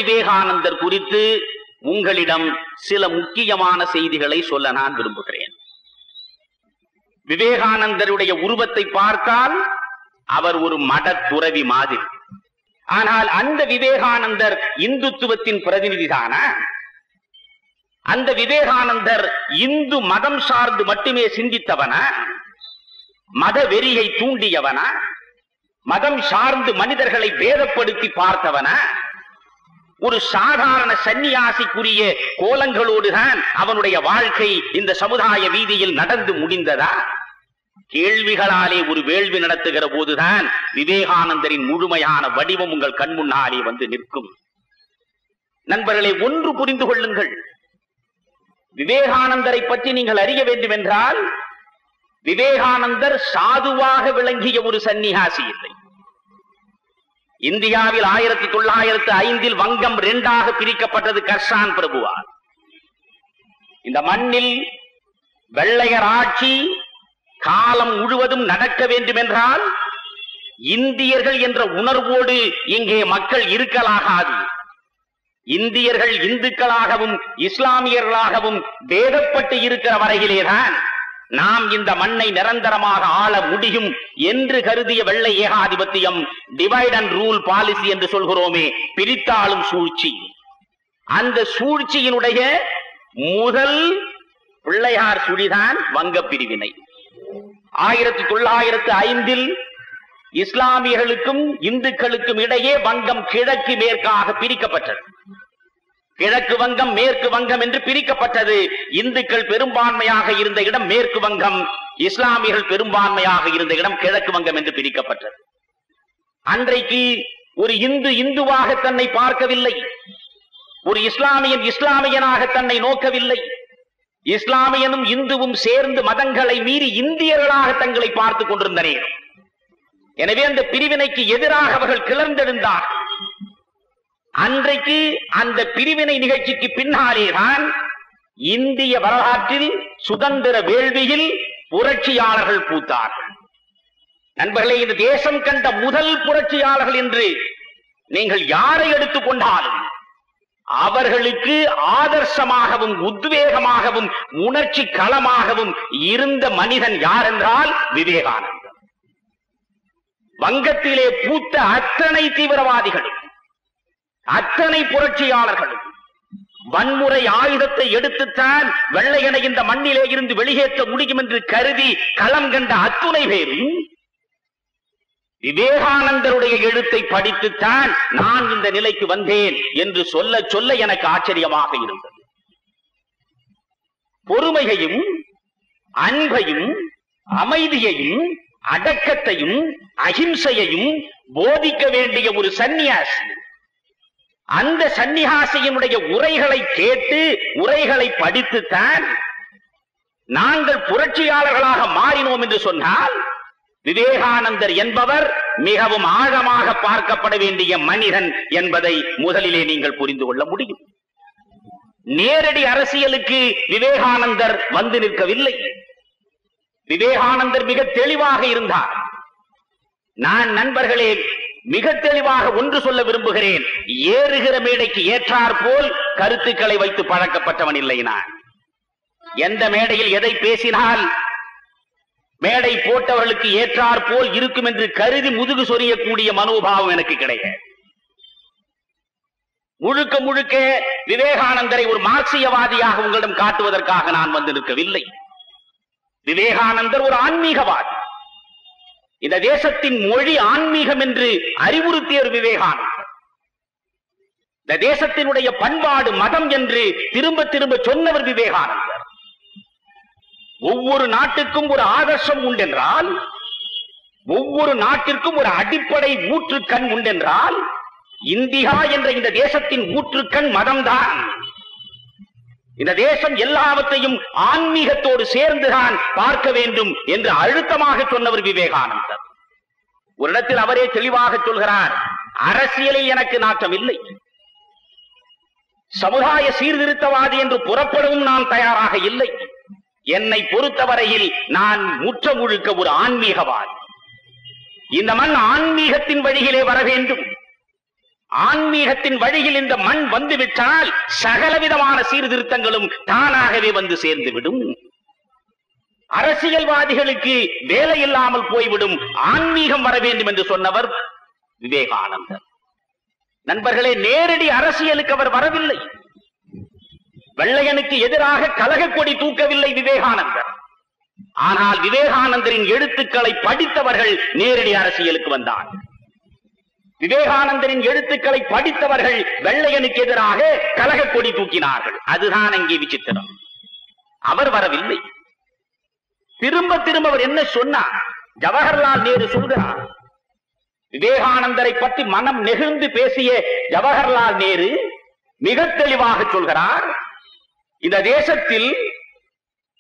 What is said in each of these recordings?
விவேகானந்தர் குறித்து உங்களிடம் சில முக்கியமான செய்திகளை சொல்ல நான் விரும்புகிறேன். விவேகானந்தருடைய உருவத்தை பார்த்தால் அவர் ஒரு மட துறவி மாதிரி. ஆனால் அந்த விவேகானந்தர் இந்துத்துவத்தின் பிரதிநிதிதான? அந்த விவேகானந்தர் இந்து மதம் சார்ந்து மட்டுமே சிந்தித்தவன? மத வெறியை தூண்டியவன? மதம் சார்ந்து மனிதர்களை பேதப்படுத்தி பார்த்தவன? ஒரு சாதாரண சன்னியாசிக்குரிய கோலங்களோடுதான் அவனுடைய வாழ்க்கை இந்த சமுதாய வீதியில் நடந்து முடிந்ததா? கேள்விகளாலே ஒரு வேள்வி நடத்துகிற போதுதான் விவேகானந்தரின் முழுமையான வடிவம் உங்கள் கண் முன்னாலே வந்து நிற்கும். நண்பர்களே, ஒன்று புரிந்து கொள்ளுங்கள். விவேகானந்தரை பற்றி நீங்கள் அறிய வேண்டும் என்றால், விவேகானந்தர் சாதுவாக விளங்கிய ஒரு சன்னியாசி இல்லை. இந்தியாவில் 1905 வங்கம் 2ஆக பிரிக்கப்பட்டது கர்சான் பிரபுவால். இந்த மண்ணில் வெள்ளையர் ஆட்சி காலம் முழுவதும் நடக்க வேண்டும் என்றால் இந்தியர்கள் என்ற உணர்வோடு இங்கே மக்கள் இருக்கலாகாது. இந்தியர்கள் இந்துக்களாகவும் இஸ்லாமியர்களாகவும் பேதப்பட்டு இருக்கிற வரையிலேதான் நாம் இந்த மண்ணை நிரந்தரமாக ஆள முடியும் என்று கருதிய வெள்ளை ஏகாதிபத்தியம், டிவைட் அண்ட் ரூல் பாலிசி என்று சொல்கிறோமே, பிரித்தாளும் சூழ்ச்சி. அந்த சூழ்ச்சியினுடைய முதல் பிள்ளையார் சுழிதான் வங்க பிரிவினை. 1905 இஸ்லாமியர்களுக்கும் இந்துக்களுக்கும் இடையே வங்கம் கிழக்கு மேற்காக பிரிக்கப்பட்டது. கிழக்கு வங்கம் மேற்கு வங்கம் என்று பிரிக்கப்பட்டது. இந்துக்கள் பெரும்பான்மையாக இருந்த இடம் மேற்கு வங்கம், இஸ்லாமியர்கள் பெரும்பான்மையாக இருந்த இடம் கிழக்கு வங்கம் என்று பிரிக்கப்பட்டது. அன்றைக்கு ஒரு இந்து இந்துவாக தன்னை பார்க்கவில்லை, ஒரு இஸ்லாமியன் இஸ்லாமியனாக தன்னை நோக்கவில்லை. இஸ்லாமியனும் இந்துவும் சேர்ந்து மதங்களை மீறி இந்தியர்களாக தங்களை பார்த்துக் கொண்டிருந்த நேரம். எனவே அந்த பிரிவினைக்கு எதிராக அவர்கள் கிளர்ந்தெழுந்தார்கள். அன்றைக்கு அந்த பிரிவினை நிகழ்ச்சிக்கு பின்னாலேதான் இந்திய வரலாற்றில் சுதந்திர வேள்வியில் புரட்சியாளர்கள் பூத்தார்கள். நண்பர்களே, இந்த தேசம் கண்ட முதல் புரட்சியாளர்கள் என்று நீங்கள் யாரை எடுத்துக் கொண்டாலும் அவர்களுக்கு ஆதர்சமாகவும் உத்வேகமாகவும் உணர்ச்சி களமாகவும் இருந்த மனிதன் யார் என்றால் விவேகானந்தர். வங்கத்திலே பூத்த அத்தனை தீவிரவாதிகளும் அத்தனை புரட்சியாளர்களும் வன்முறை ஆயுதத்தை எடுத்துத்தான் வெள்ளையனை இந்த மண்ணிலே இருந்து வெளியேற்ற முடியும் என்று கருதி களம் கண்ட அத்துணை பேரும் விவேகானந்தருடைய எழுத்தை படித்துத்தான் நான் இந்த நிலைக்கு வந்தேன் என்று சொல்ல சொல்ல எனக்கு ஆச்சரியமாக இருந்தது. பொறுமையையும் அன்பையும் அமைதியையும் அடக்கத்தையும் அகிம்சையையும் போதிக்க வேண்டிய ஒரு சன்னியாசி, அந்த சன்னியாசியினுடைய உரைகளை கேட்டு உரைகளை படித்துத்தான் நாங்கள் புரட்சியாளர்களாக மாறினோம் என்று சொன்னால், விவேகானந்தர் என்பவர் மிகவும் ஆழமாக பார்க்கப்பட வேண்டிய மனிதன் என்பதை முதலிலே நீங்கள் புரிந்து கொள்ள முடியும். நேரடி அரசியலுக்கு விவேகானந்தர் வந்து நிற்கவில்லை. விவேகானந்தர் மிக தெளிவாக இருந்தார். நான் நண்பர்களே மிக தெளிவாக ஒன்று சொல்ல விரும்புகிறேன். ஏறுகிற மேடைக்கு ஏற்றார் போல் கருத்துக்களை வைத்து பழக்கப்பட்டவன் இல்லை நான். எந்த மேடையில் எதை பேசினால் மேடை போட்டவர்களுக்கு ஏற்றார் போல் இருக்கும் என்று கருதி முதுகு சொரியக்கூடிய மனோபாவம் எனக்கு கிடையாது. முழுக்க முழுக்க விவேகானந்தரை ஒரு மார்க்சியவாதியாக உங்களிடம் காட்டுவதற்காக நான் வந்து நிற்கவில்லை. விவேகானந்தர் ஒரு ஆன்மீகவாதி. இந்த தேசத்தின் மொழி ஆன்மீகம் என்று அறிவுறுத்தியர் விவேகானந்தர். இந்த தேசத்தினுடைய பண்பாடு மதம் என்று திரும்ப திரும்ப சொன்னவர் விவேகானந்தர். ஒவ்வொரு நாட்டுக்கும் ஒரு ஆதர்சம் உண்டென்றால், ஒவ்வொரு நாட்டிற்கும் ஒரு அடிப்படை ஊற்றுக்கண் உண்டென்றால், இந்தியா என்ற இந்த தேசத்தின் ஊற்றுக்கண் மதம்தான். இந்த தேசம் எல்லாவற்றையும் ஆன்மீகத்தோடு சேர்ந்துதான் பார்க்க வேண்டும் என்று அழுத்தமாக சொன்னவர் விவேகானந்தர். ஒரு இடத்தில் அவரே தெளிவாக சொல்கிறார், அரசியலில் எனக்கு நாட்டம் இல்லை, சமுதாய சீர்திருத்தவாதி என்று புறப்படவும் நான் தயாராக இல்லை. என்னை பொறுத்தவரையில் நான் முற்ற முழுக்க ஒரு ஆன்மீகவாதி. இந்த மண் ஆன்மீகத்தின் வழியிலே வர வேண்டும். ஆன்மீகத்தின் வழியில் இந்த மண் வந்துவிட்டால் சகலவிதமான சீர்திருத்தங்களும் தானாகவே வந்து சேர்ந்துவிடும். அரசியல்வாதிகளுக்கு வேலை இல்லாமல் போய்விடும், ஆன்மீகம் வர வேண்டும் என்று சொன்னவர் விவேகானந்தர். நண்பர்களே, நேரடி அரசியலுக்கு அவர் வரவில்லை. வெள்ளையனுக்கு எதிராக கலக கொடி தூக்கவில்லை விவேகானந்தர். ஆனால் விவேகானந்தரின் எழுத்துக்களை படித்தவர்கள் நேரடி அரசியலுக்கு வந்தார்கள். விவேகானந்தரின் எழுத்துக்களை படித்தவர்கள் வெள்ளையனுக்கு எதிராக கலக கொடி தூக்கினார்கள். அதுதான் அங்கே விசித்திரம். அவர் வரவில்லை. திரும்ப திரும்ப அவர் என்ன சொன்னார்? ஜவஹர்லால் நேரு சொல்கிறார். விவேகானந்தரை பற்றி மனம் நெகிழ்ந்து பேசிய ஜவஹர்லால் நேரு மிக தெளிவாக சொல்கிறார், இந்த தேசத்தில்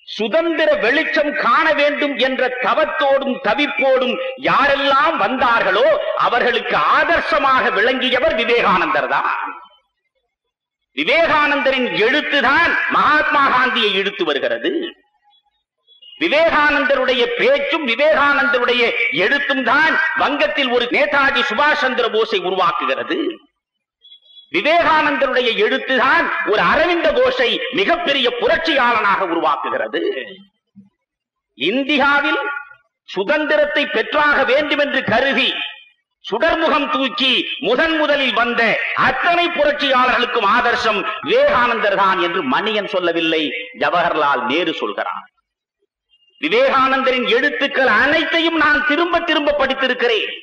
சுதந்திர வெளிச்சம் காண வேண்டும் என்ற தவத்தோடும் தவிப்போடும் யாரெல்லாம் வந்தார்களோ அவர்களுக்கு ஆதர்சமாக விளங்கியவர் விவேகானந்தர் தான். விவேகானந்தரின் எழுத்துதான் மகாத்மா காந்தியை இழுத்து வருகிறது. விவேகானந்தருடைய பேச்சும் விவேகானந்தருடைய எழுத்தும் தான் வங்கத்தில் ஒரு நேதாஜி சுபாஷ் சந்திர போஸை உருவாக்குகிறது. விவேகானந்தருடைய எழுத்துதான் ஒரு அரவிந்த கோஷை மிகப்பெரிய புரட்சியாளனாக உருவாக்குகிறது. இந்தியாவில் சுதந்திரத்தை பெற்றாக வேண்டும் என்று கருதி சுடர்முகம் தூக்கி முதலில் வந்த அத்தனை புரட்சியாளர்களுக்கும் ஆதர்சம் விவேகானந்தர் தான் என்று மணியன் சொல்லவில்லை, ஜவஹர்லால் நேரு சொல்கிறார். விவேகானந்தரின் எழுத்துக்கள் அனைத்தையும் நான் திரும்ப திரும்ப படித்திருக்கிறேன்.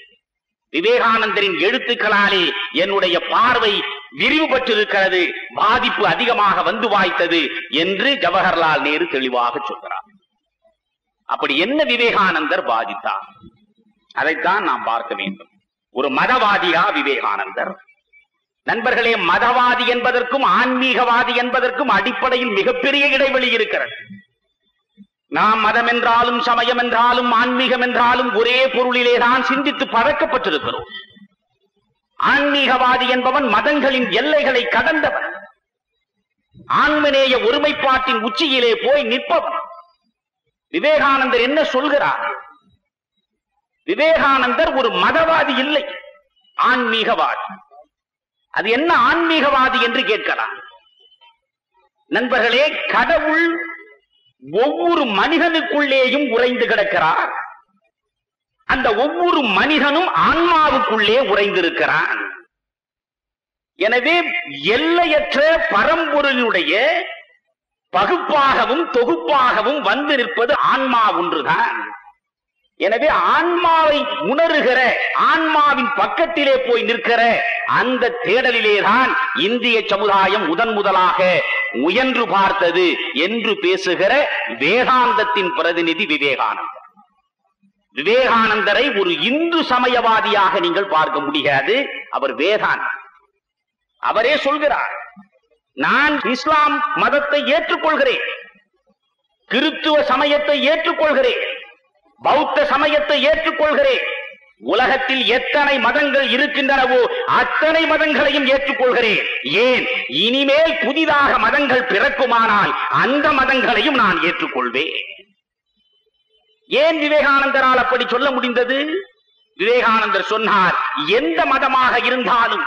விவேகானந்தரின் எழுத்துக்களாலே என்னுடைய பார்வை விரிவுபட்டிருக்கிறது, பாதிப்பு அதிகமாக வந்து வாய்த்தது என்று ஜவஹர்லால் நேரு தெளிவாக சொல்கிறார். அப்படி என்ன விவேகானந்தர் பாதித்தார்? அதைத்தான் நாம் பார்க்க வேண்டும். ஒரு மதவாதியா விவேகானந்தர்? நண்பர்களே, மதவாதி என்பதற்கும் ஆன்மீகவாதி என்பதற்கும் அடிப்படையில் மிகப்பெரிய இடைவெளி இருக்கிறது. நாம் மதம் என்றாலும் சமயம் என்றாலும் ஆன்மீகம் என்றாலும் ஒரே பொருளிலேதான் சிந்தித்து பழக்கப்பட்டிருக்கிறோம். ஆன்மீகவாதி என்பவன் மதங்களின் எல்லைகளை கடந்தவன், ஆன்மநேய ஒருமைப்பாட்டின் உச்சியிலே போய் நிற்பவன். விவேகானந்தர் என்ன சொல்கிறார்? விவேகானந்தர் ஒரு மதவாதி இல்லை, ஆன்மீகவாதி. அது என்ன ஆன்மீகவாதி என்று கேட்கலாம். நண்பர்களே, கடவுள் ஒவ்வொரு மனிதனுக்குள்ளேயும் உறைந்து கிடக்கிறார். அந்த ஒவ்வொரு மனிதனும் ஆன்மாவுக்குள்ளே உறைந்திருக்கிறான். எனவே எல்லையற்ற பரம்பொருளுடைய பகுப்பாகவும் தொகுப்பாகவும் வந்து நிற்பது ஆன்மா ஒன்றுதான். எனவே ஆன்மாவை உணர்கிற, ஆன்மாவின் பக்கத்திலே போய் நிற்கிற அந்த தேடலிலேதான் இந்திய சமுதாயம் முதலாக முயன்று பார்த்தது என்று பேசுகிற வேதாந்தத்தின் பிரதிநிதி விவேகானந்தர். விவேகானந்தரை ஒரு இந்து சமயவாதியாக நீங்கள் பார்க்க முடியாது. அவர் வேதாந்தி. அவரே சொல்கிறார், நான் இஸ்லாம் மதத்தை ஏற்றுக்கொள்கிறேன், கிறிஸ்துவ சமயத்தை ஏற்றுக்கொள்கிறேன், பௌத்த சமயத்தை ஏற்றுக்கொள்கிறேன், உலகத்தில் எத்தனை மதங்கள் இருக்கின்றனவோ அத்தனை மதங்களையும் ஏற்றுக்கொள்கிறேன். ஏன், இனிமேல் புதிதாக மதங்கள் பிறக்குமானால் அந்த மதங்களையும் நான் ஏற்றுக்கொள்வேன். ஏன் விவேகானந்தரால் அப்படி சொல்ல முடிந்தது? விவேகானந்தர் சொன்னார், எந்த மதமாக இருந்தாலும்,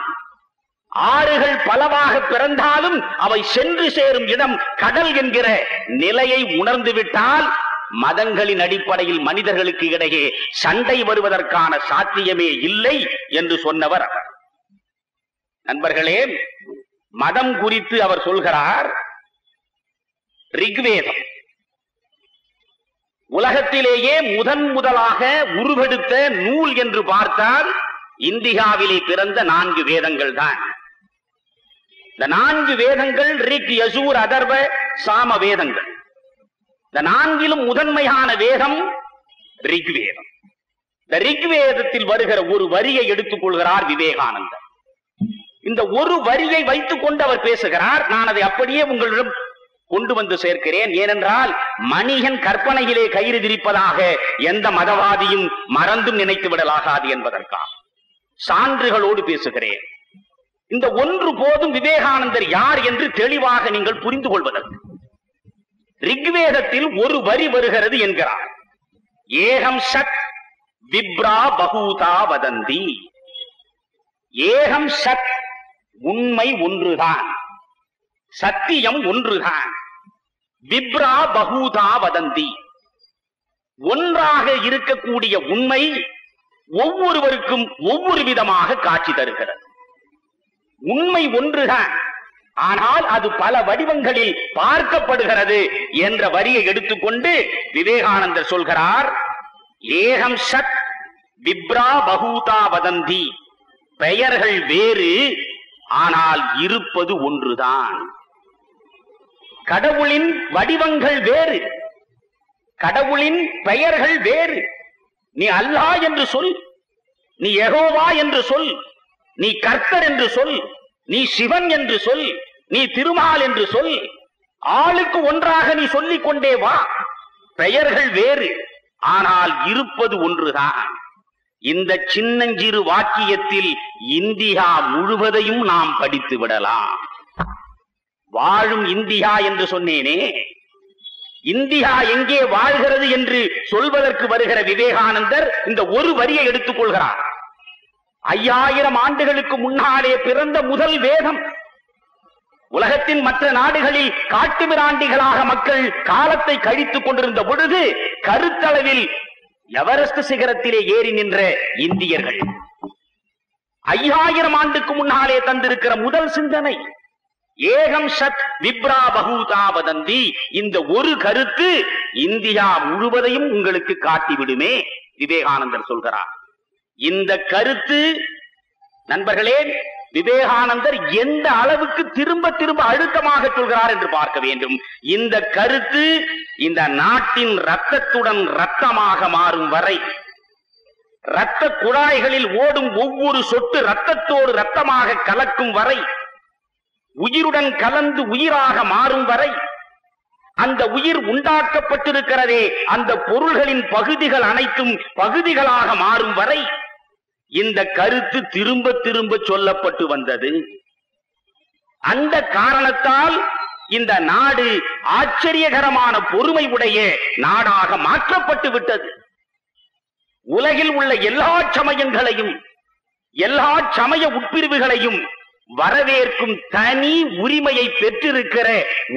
ஆறுகள் பலவாக பிறந்தாலும் அவை சென்று சேரும் இடம் கடல் என்கிற நிலையை உணர்ந்து விட்டால் மதங்களின் அடிப்படையில் மனிதர்களுக்கு இடையே சண்டை வருவதற்கான சாத்தியமே இல்லை என்று சொன்னவர் அவர். நண்பர்களே, மதம் குறித்து அவர் சொல்கிறார், ரிக்வேதம் உலகத்திலேயே முதலாக உருவெடுத்த நூல் என்று பார்த்தால் இந்தியாவிலே பிறந்த 4 வேதங்கள் தான். இந்த 4 வேதங்கள் ரிக், யஜூர், அதர்வ, சாம வேதங்கள். இந்த 4லும் முதன்மையான வேதம் ரிக்வேதம். இந்த ரிக்வேதத்தில் வருகிற ஒரு வரியை எடுத்துக் கொள்கிறார் விவேகானந்தர். இந்த ஒரு வரியை வைத்துக் கொண்டு அவர் பேசுகிறார். நான் அதை அப்படியே உங்களிடம் கொண்டு வந்து சேர்க்கிறேன். ஏனென்றால் மனிதன் கற்பனையிலே கயிறு திரிப்பதாக எந்த மதவாதியும் மறந்தும் நினைத்து விடலாகாது என்பதற்காக சான்றுகளோடு பேசுகிறேன். இந்த ஒன்று போதும் விவேகானந்தர் யார் என்று தெளிவாக நீங்கள் புரிந்து கொள்வதற்கு. ரிக்வேதத்தில் ஒரு வரி வருகிறது என்கிறார், ஏகம் சத் விப்ரா பகூதா வதந்தி. ஏகம் சத், உண்மை ஒன்றுதான், சத்தியம் ஒன்றுதான். விப்ரா பகூதா வதந்தி, ஒன்றாக இருக்கக்கூடிய உண்மை ஒவ்வொருவருக்கும் ஒவ்வொரு விதமாக காட்சி தருகிறது. உண்மை ஒன்றுதான், ஆனால் அது பல வடிவங்களில் பார்க்கப்படுகிறது என்ற வரியை எடுத்துக்கொண்டு விவேகானந்தர் சொல்கிறார், ஏகம் சத் விப்ரா பகூதா வதந்தி, பெயர்கள் வேறு ஆனால் இருப்பது ஒன்றுதான். கடவுளின் வடிவங்கள் வேறு, கடவுளின் பெயர்கள் வேறு. நீ அல்லாஹ் என்று சொல், நீ யெகோவா என்று சொல், நீ கர்த்தர் என்று சொல், நீ சிவன் என்று சொல், நீ திருமால் என்று சொல், ஆளுக்கு ஒன்றாக நீ சொல்லிக் கொண்டே வா. பெயர்கள் வேறு ஆனால் இருப்பது ஒன்றுதான். இந்த சின்னஞ்சிறு வாக்கியத்தில் இந்தியா முழுவதையும் நாம் படித்து விடலாம். வாழும் இந்தியா என்று சொன்னேனே, இந்தியா எங்கே வாழ்கிறது என்று சொல்வதற்கு வருகிற விவேகானந்தர் இந்த ஒரு வரியை எடுத்துக் கொள்கிறார். 5000 ஆண்டுகளுக்கு முன்னாலே பிறந்த முதல் வேதம். உலகத்தின் மற்ற நாடுகளில் காட்டுமிராண்டிகளாக மக்கள் காலத்தை கழித்துக் கொண்டிருந்த பொழுது கருத்தளவில் எவரெஸ்ட் சிகரத்திலே ஏறி நின்ற இந்தியர்கள் 5000 ஆண்டுக்கு முன்னாலே தந்திருக்கிற முதல் சிந்தனை ஏகம் சத் விப்ரா பகூதா வதந்தி. இந்த ஒரு கருத்து இந்தியா முழுவதையும் உங்களுக்கு காட்டிவிடுமே, விவேகானந்தர் சொல்கிறார். இந்த கருத்து நண்பர்களே, விவேகானந்தர் எந்த அளவுக்கு திரும்ப திரும்ப அழுத்தமாக சொல்கிறார் என்று பார்க்க வேண்டும். இந்த கருத்து இந்த நாட்டின் இரத்தத்துடன் இரத்தமாக மாறும் வரை, இரத்த குழாய்களில் ஓடும் ஒவ்வொரு சொட்டு இரத்தத்தோடு இரத்தமாக கலக்கும் வரை, உயிருடன் கலந்து உயிராக மாறும் வரை, அந்த உயிர் உண்டாக்கப்பட்டிருக்கிறதே அந்த பொருள்களின் பகுதிகள் அனைத்தும் பகுதிகளாக மாறும் வரை இந்த கருத்து திரும்ப திரும்ப சொல்லப்பட்டு வந்தது. அந்த காரணத்தால் இந்த நாடு ஆச்சரியகரமான பொறுமை உடைய நாடாக மாற்றப்பட்டு விட்டது. உலகில் உள்ள எல்லா சமயங்களையும் எல்லா சமய உட்பிரிவுகளையும் வரவேற்கும் தனி உரிமையை பெற்றிருக்கிற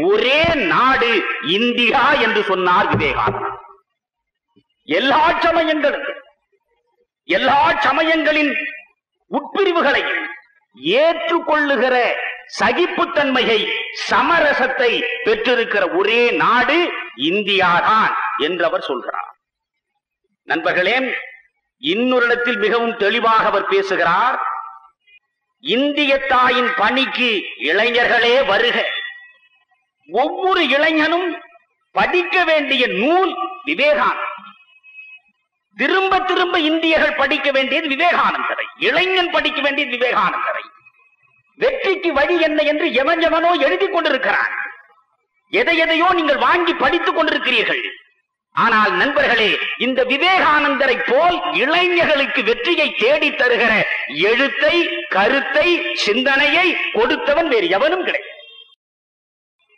ஒரே நாடு இந்தியா என்று சொன்னார் விவேகானந்தர். எல்லா சமயங்களும் எல்லா சமயங்களின் உட்பிரிவுகளையும் ஏற்றுக்கொள்ளுகிற சகிப்புத்தன்மையை சமரசத்தை பெற்றிருக்கிற ஒரே நாடு இந்தியாதான் என்று அவர் சொல்கிறார். நண்பர்களே, இன்னொரு இடத்தில் மிகவும் தெளிவாக அவர் பேசுகிறார். இந்திய தாயின் பணிக்கு இளைஞர்களே வருக. ஒவ்வொரு இளைஞனும் படிக்க வேண்டிய நூல் விவேகானந்தர். திரும்ப திரும்ப இந்தியர்கள் படிக்க வேண்டியது விவேகானந்தரை, இளைஞன் படிக்க வேண்டியது விவேகானந்தரை. வெற்றிக்கு வழி என்ன என்று எவனோ எழுதி கொண்டிருக்கிறான். எதையோ நீங்கள் வாங்கி படித்துக் கொண்டிருக்கிறீர்கள். ஆனால் நண்பர்களே, இந்த விவேகானந்தரை போல் இளைஞர்களுக்கு வெற்றியை தேடி தருகிற எழுத்தை, கருத்தை, சிந்தனையை கொடுத்தவன் வேறு எவனும் கிடையாது.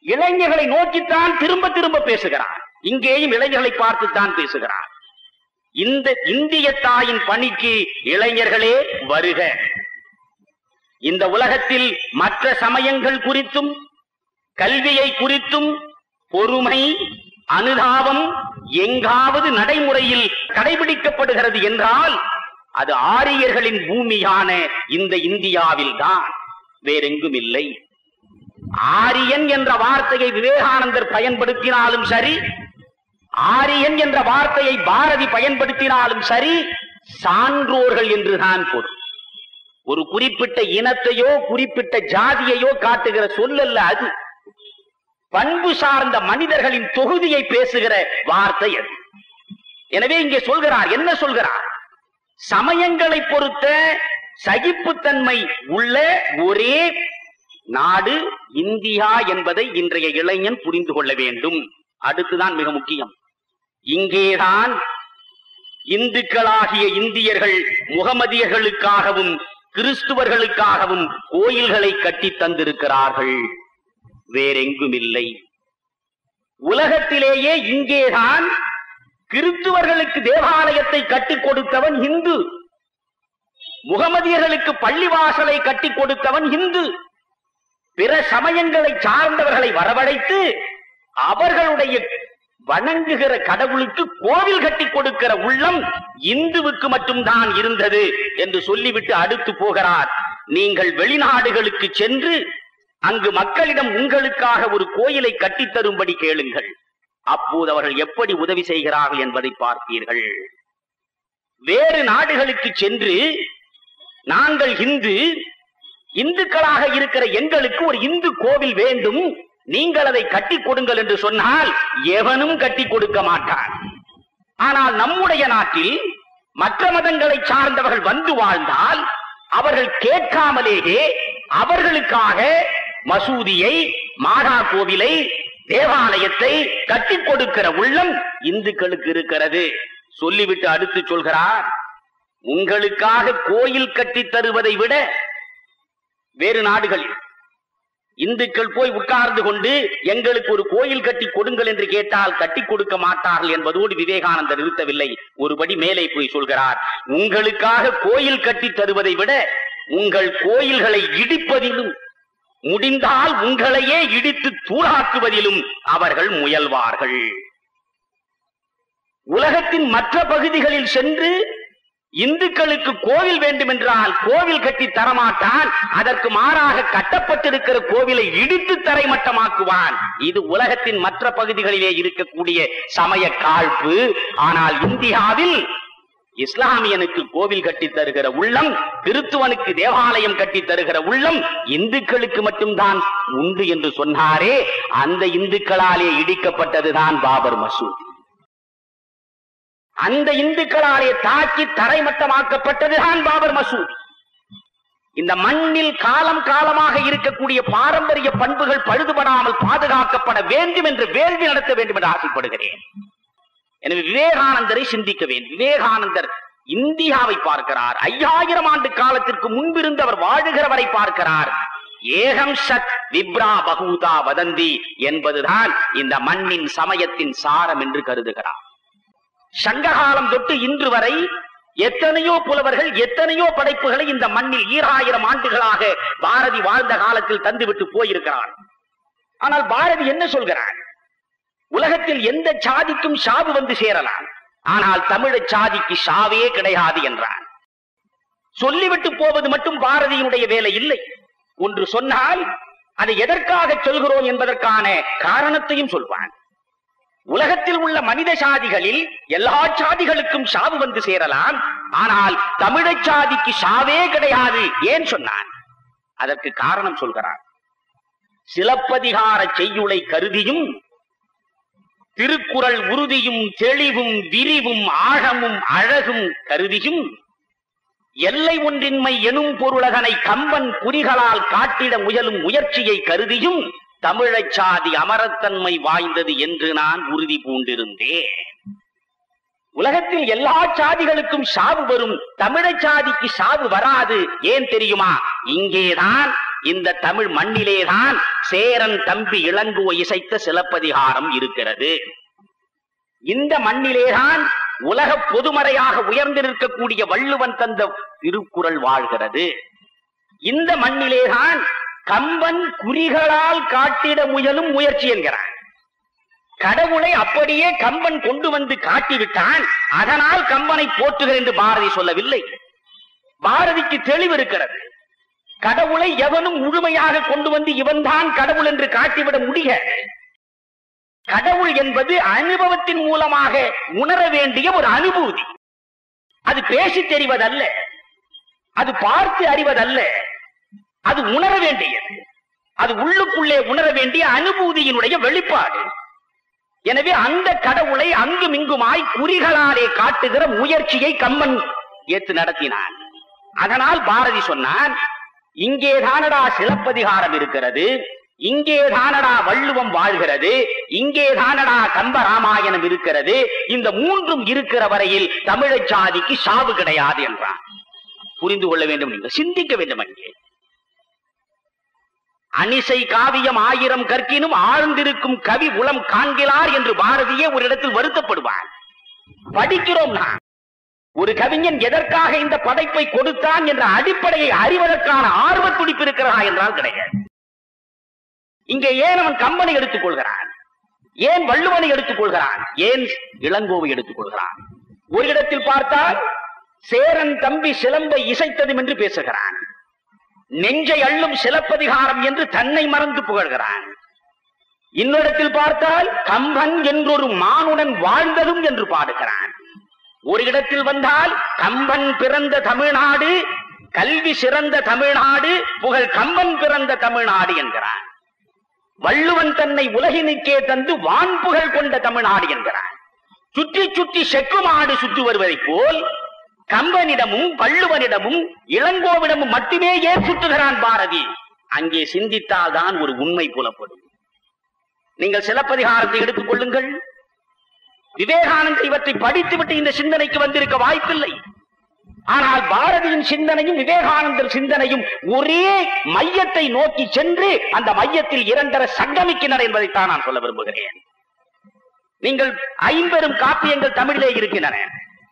இளைஞர்களை நோக்கித்தான் திரும்ப திரும்ப பேசுகிறான். இங்கேயும் இளைஞர்களை பார்த்துத்தான் பேசுகிறான். இந்த இந்திய தாயின் பணிக்கு இளைஞர்களே வருக. இந்த உலகத்தில் மற்ற சமயங்கள் குறித்தும் கல்வியை குறித்தும் பொறுமை, அனுதாபம் எங்காவது நடைமுறையில் கடைபிடிக்கப்படுகிறது என்றால் அது ஆரியர்களின் பூமியான இந்த இந்தியாவில் தான், வேறெங்கும் இல்லை. ஆரியன் என்ற வார்த்தையை விவேகானந்தர் பயன்படுத்தினாலும் சரி, ஆரியன் என்ற வார்த்தையை பாரதி பயன்படுத்தினாலும் சரி, சான்றோர்கள் என்றுதான் பொருள். ஒரு குறிப்பிட்ட இனத்தையோ குறிப்பிட்ட ஜாதியையோ காட்டுகிற சொல்லல்ல அது. பண்பு சார்ந்த மனிதர்களின் தொகுதியை பேசுகிற வார்த்தை அது. எனவே இங்கே சொல்கிறார், என்ன சொல்கிறார்? சமயங்களை பொறுத்த சகிப்புத்தன்மை உள்ள ஒரே நாடு இந்தியா என்பதை இன்றைய இளைஞன் புரிந்து கொள்ள வேண்டும். அடுத்துதான் மிக முக்கியம். இங்கேதான் இந்துக்களாகிய இந்தியர்கள் முகமதியர்களுக்காகவும் கிறிஸ்துவர்களுக்காகவும் கோயில்களை கட்டி தந்திருக்கிறார்கள், வேறெங்கும் இல்லை. உலகத்திலேயே இங்கேதான் கிறிஸ்துவர்களுக்கு தேவாலயத்தை கட்டிக் கொடுத்தவன் இந்து. முகமதியர்களுக்கு பள்ளிவாசலை கட்டி கொடுத்தவன் இந்து. பிற சமயங்களை சார்ந்தவர்களை வரவழைத்து அவர்களுடைய வணங்குகிற கடவுளுக்கு கோவில் கட்டி கொடுக்கிற உள்ளம் இந்துவுக்கு மட்டும்தான் இருந்தது என்று சொல்லிவிட்டு அடுத்து போகிறார். நீங்கள் வெளிநாடுகளுக்கு சென்று அங்கு மக்களிடம் உங்களுக்காக ஒரு கோயிலை கட்டித்தரும்படி கேளுங்கள், அப்போது அவர்கள் எப்படி உதவி செய்கிறார்கள் என்பதை பார்ப்பீர்கள். வேறு நாடுகளுக்கு சென்று நாங்கள் இந்துக்களாக இருக்கிற எங்களுக்கு ஒரு இந்து கோவில் வேண்டும், நீங்கள் அதை கட்டி கொடுங்கள் என்று சொன்னால் எவனும் கட்டி கொடுக்க மாட்டான். ஆனால் நம்முடைய நாட்டில் மற்ற மதங்களை சார்ந்தவர்கள் வந்து வாழ்ந்தால் அவர்கள் கேட்காமலேயே அவர்களுக்காக மசூதியை, மாதா கோவிலை, தேவாலயத்தை கட்டி கொடுக்கிற உள்ளம் இந்துக்களுக்கு இருக்கிறது. சொல்லிவிட்டு அடுத்து சொல்கிறார், உங்களுக்காக கோயில் கட்டி தருவதை விட வேறு நாடுகளில் இந்துக்கள் போய் உட்கார்ந்து கொண்டு எங்களுக்கு ஒரு கோயில் கட்டி கொடுங்கள் என்று கேட்டால் கட்டி கொடுக்க மாட்டார்கள் என்பதோடு விவேகானந்தர் நிறுத்தவில்லை. ஒருபடி மேலே போய் சொல்கிறார், உங்களுக்காக கோயில் கட்டி தருவதை விட உங்கள் கோயில்களை இடிப்பதிலும், முடிந்தால் உங்களையே இடித்து தூளாக்குவதிலும் அவர்கள் முயல்வார்கள். உலகத்தின் மற்ற பகுதிகளில் சென்று இந்துக்களுக்கு கோவில் வேண்டும் என்றால் கோவில் கட்டி தரமாட்டான், அதற்கு மாறாக கட்டப்பட்டிருக்கிற கோவிலை இடித்து தரைமட்டமாக்குவான். இது உலகத்தின் மற்ற பகுதிகளிலே இருக்கக்கூடிய சமய காழ்ப்பு. ஆனால் இந்தியாவில் இஸ்லாமியனுக்கு கோவில் கட்டி தருகிற உள்ளம், கிறிஸ்துவனுக்கு தேவாலயம் கட்டி தருகிற உள்ளம் இந்துக்களுக்கு மட்டும்தான் உண்டு என்று சொன்னாரே, அந்த இந்துக்களாலே இடிக்கப்பட்டதுதான் பாபர் மசூதி. அந்த இந்துக்களாலே தாக்கி தரைமட்டமாக்கப்பட்டதுதான் பாபர் மசூதி. இந்த மண்ணில் காலம் காலமாக இருக்கக்கூடிய பாரம்பரிய பண்புகள் பழுதுபடாமல் பாதுகாக்கப்பட வேண்டும் என்று வேள்வி நடத்த வேண்டும் என்று ஆசைப்படுகிறேன். எனவே விவேகானந்தரை சிந்திக்க வேண்டும். விவேகானந்தர் இந்தியாவை பார்க்கிறார், 5000 ஆண்டு காலத்திற்கு முன்பிருந்து அவர் வாழுகிறவரை பார்க்கிறார். ஏகம் சத் விப்ரா பகூதா வதந்தி என்பதுதான் இந்த மண்ணின் சமயத்தின் சாரம் என்று கருதுகிறார். சங்ககாலம் தொட்டு இன்று வரை எத்தனையோ புலவர்கள் எத்தனையோ படைப்புகளை இந்த மண்ணில் 2000 ஆண்டுகளாக பாரதி வாழ்ந்த காலத்தில் தந்துவிட்டு போயிருக்கிறார். ஆனால் பாரதி என்ன சொல்கிறார்? உலகத்தில் எந்த சாதிக்கும் சாவு வந்து சேரலாம், ஆனால் தமிழ சாதிக்கு சாவே கிடையாது என்றான். சொல்லிவிட்டு போவது மட்டும் பாரதியினுடைய வேலை இல்லை. ஒன்று சொன்னால் அதை எதற்காக சொல்கிறோம் என்பதற்கான காரணத்தையும் சொல்வான். உலகத்தில் உள்ள மனித சாதிகளில் எல்லா சாதிகளுக்கும் சாவு வந்து சேரலாம், ஆனால் தமிழ சாதிக்கு சாவே கிடையாது. ஏன் சொன்னான்? அதற்கு காரணம் சொல்கிறான். சிலப்பதிகார செய்யுளை கருதியும் திருக்குறள் உறுதியும் தெளிவும் விரிவும் ஆழமும் அழகும் கருதியும் எல்லை ஒன்றின்மை எனும் பொருளகனை கம்பன் குறிகளால் காட்டிட முயலும் முயற்சியை கருதியும் தமிழச் சாதி அமரத்தன்மை வாய்ந்தது என்று நான் உறுதி பூண்டிருந்தேன். உலகத்தில் எல்லா சாதிகளுக்கும் சாவு வரும், தமிழச் சாதிக்கு சாவு வராது. ஏன் தெரியுமா? இங்கேதான், இந்த தமிழ் மண்ணிலேதான் சேரன் தம்பி இளங்கோ இசைத்த சிலப்பதிகாரம் இருக்கிறது. இந்த மண்ணிலேதான் உலக பொதுமறையாக உயர்ந்திருக்கக்கூடிய வள்ளுவன் தந்த திருக்குறள் வாழ்கிறது. இந்த மண்ணிலேதான் கம்பன் குறிகளால் காட்டிட முயலும் முயற்சி என்கிறான். கடவுளை அப்படியே கம்பன் கொண்டு வந்து காட்டிவிட்டான், அதனால் கம்பனை போற்றுகிறேன் என்று பாரதி சொல்லவில்லை. பாரதிக்கு தெளிவு இருக்கிறது. கடவுளை எவனும் முழுமையாக கொண்டு வந்து இவன்தான் கடவுள் என்று காட்டிவிட முடியாது. கடவுள் என்பது அனுபவத்தின் மூலமாக உணர வேண்டிய ஒரு அனுபூதி. அது பேசி தெரிவதல்ல, அது பார்த்து அறிவதல்ல, அது உணர வேண்டியது. அது உள்ளுக்குள்ளே உணர வேண்டிய அனுபூதியினுடைய வெளிப்பாடு. எனவே அந்த கடவுளை அங்கும் இங்குமாய் குறிகளாலே காட்டுகிற முயற்சியை கம்பன் ஏற்று நடத்தினான். அதனால் பாரதி சொன்னான், இங்கே தானடா சிலப்பதிகாரம் இருக்கிறது, இங்கே தானடா வள்ளுவம் வாழ்கிறது, இங்கே தானடா கம்ப ராமாயணம் இருக்கிறது. இந்த மூன்றும் இருக்கிற வரையில் தமிழச் சாதிக்கு சாவு கிடையாது என்றான். புரிந்து கொள்ள வேண்டும், நீங்கள் சிந்திக்க வேண்டும். அங்கே அனிசை காவியம் 1000 கற்கினும் ஆழ்ந்திருக்கும் கவி உளம் காண்கிறார் என்று பாரதியே ஒரு இடத்தில் வருத்தப்படுவார். படிக்கிறோம் நான். ஒரு கவிஞன் எதற்காக இந்த படைப்பை கொடுத்தான் என்ற அடிப்படையை அறிவதற்கான ஆர்வ துடிப்பு இருக்கிறதா என்றால் கிடையாது. இங்கே ஏன் அவன் கம்பனை எடுத்துக் கொள்கிறான், ஏன் வள்ளுவனை எடுத்துக் கொள்கிறான், ஏன் இளங்கோவை எடுத்துக் கொள்கிறான்? ஒரு இடத்தில் பார்த்தால் சேரன் தம்பி சிலம்பை இசைத்ததும் என்று பேசுகிறான், நெஞ்சை அள்ளும் சிலப்பதிகாரம் என்று தன்னை மறந்து புகழ்கிறான். இன்னொருடத்தில் பார்த்தால் கம்பன் என்றொரு மானுடன் வாழ்ந்ததும் என்று பாடுகிறான். ஒரு இடத்தில் வந்தால் கம்பன் பிறந்த தமிழ்நாடு, கல்வி சிறந்த தமிழ்நாடு, புகழ் கம்பன் பிறந்த தமிழ்நாடு என்கிறான். வள்ளுவன் தன்னை உலகினுக்கே தந்து வான்புகழ் கொண்ட தமிழ்நாடு என்கிறான். சுற்றி சுற்றி செக்குமாடு சுற்றி வருவதைப் போல் கம்பனிடமும் வள்ளுவனிடமும் இளங்கோவிடமும் மட்டுமே ஏன் சுற்றுகிறான் பாரதி? அங்கே சிந்தித்தால் தான் ஒரு உண்மை புலப்படும். நீங்கள் சிலப்பதிகாரத்தை எடுத்துக் கொள்ளுங்கள். விவேகானந்தர் இவற்றை படித்துவிட்டு இந்த சிந்தனைக்கு வந்திருக்க வாய்ப்பில்லை. ஆனால் பாரதியின் சிந்தனையும் விவேகானந்தர் சிந்தனையும் ஒரே மையத்தை நோக்கி சென்று அந்த மையத்தில் இரண்டர சங்கமிக்கின்றன என்பதைத்தான் நான் சொல்ல விரும்புகிறேன். நீங்கள் ஐம்பெரும் காப்பியங்கள் தமிழிலே இருக்கின்றன.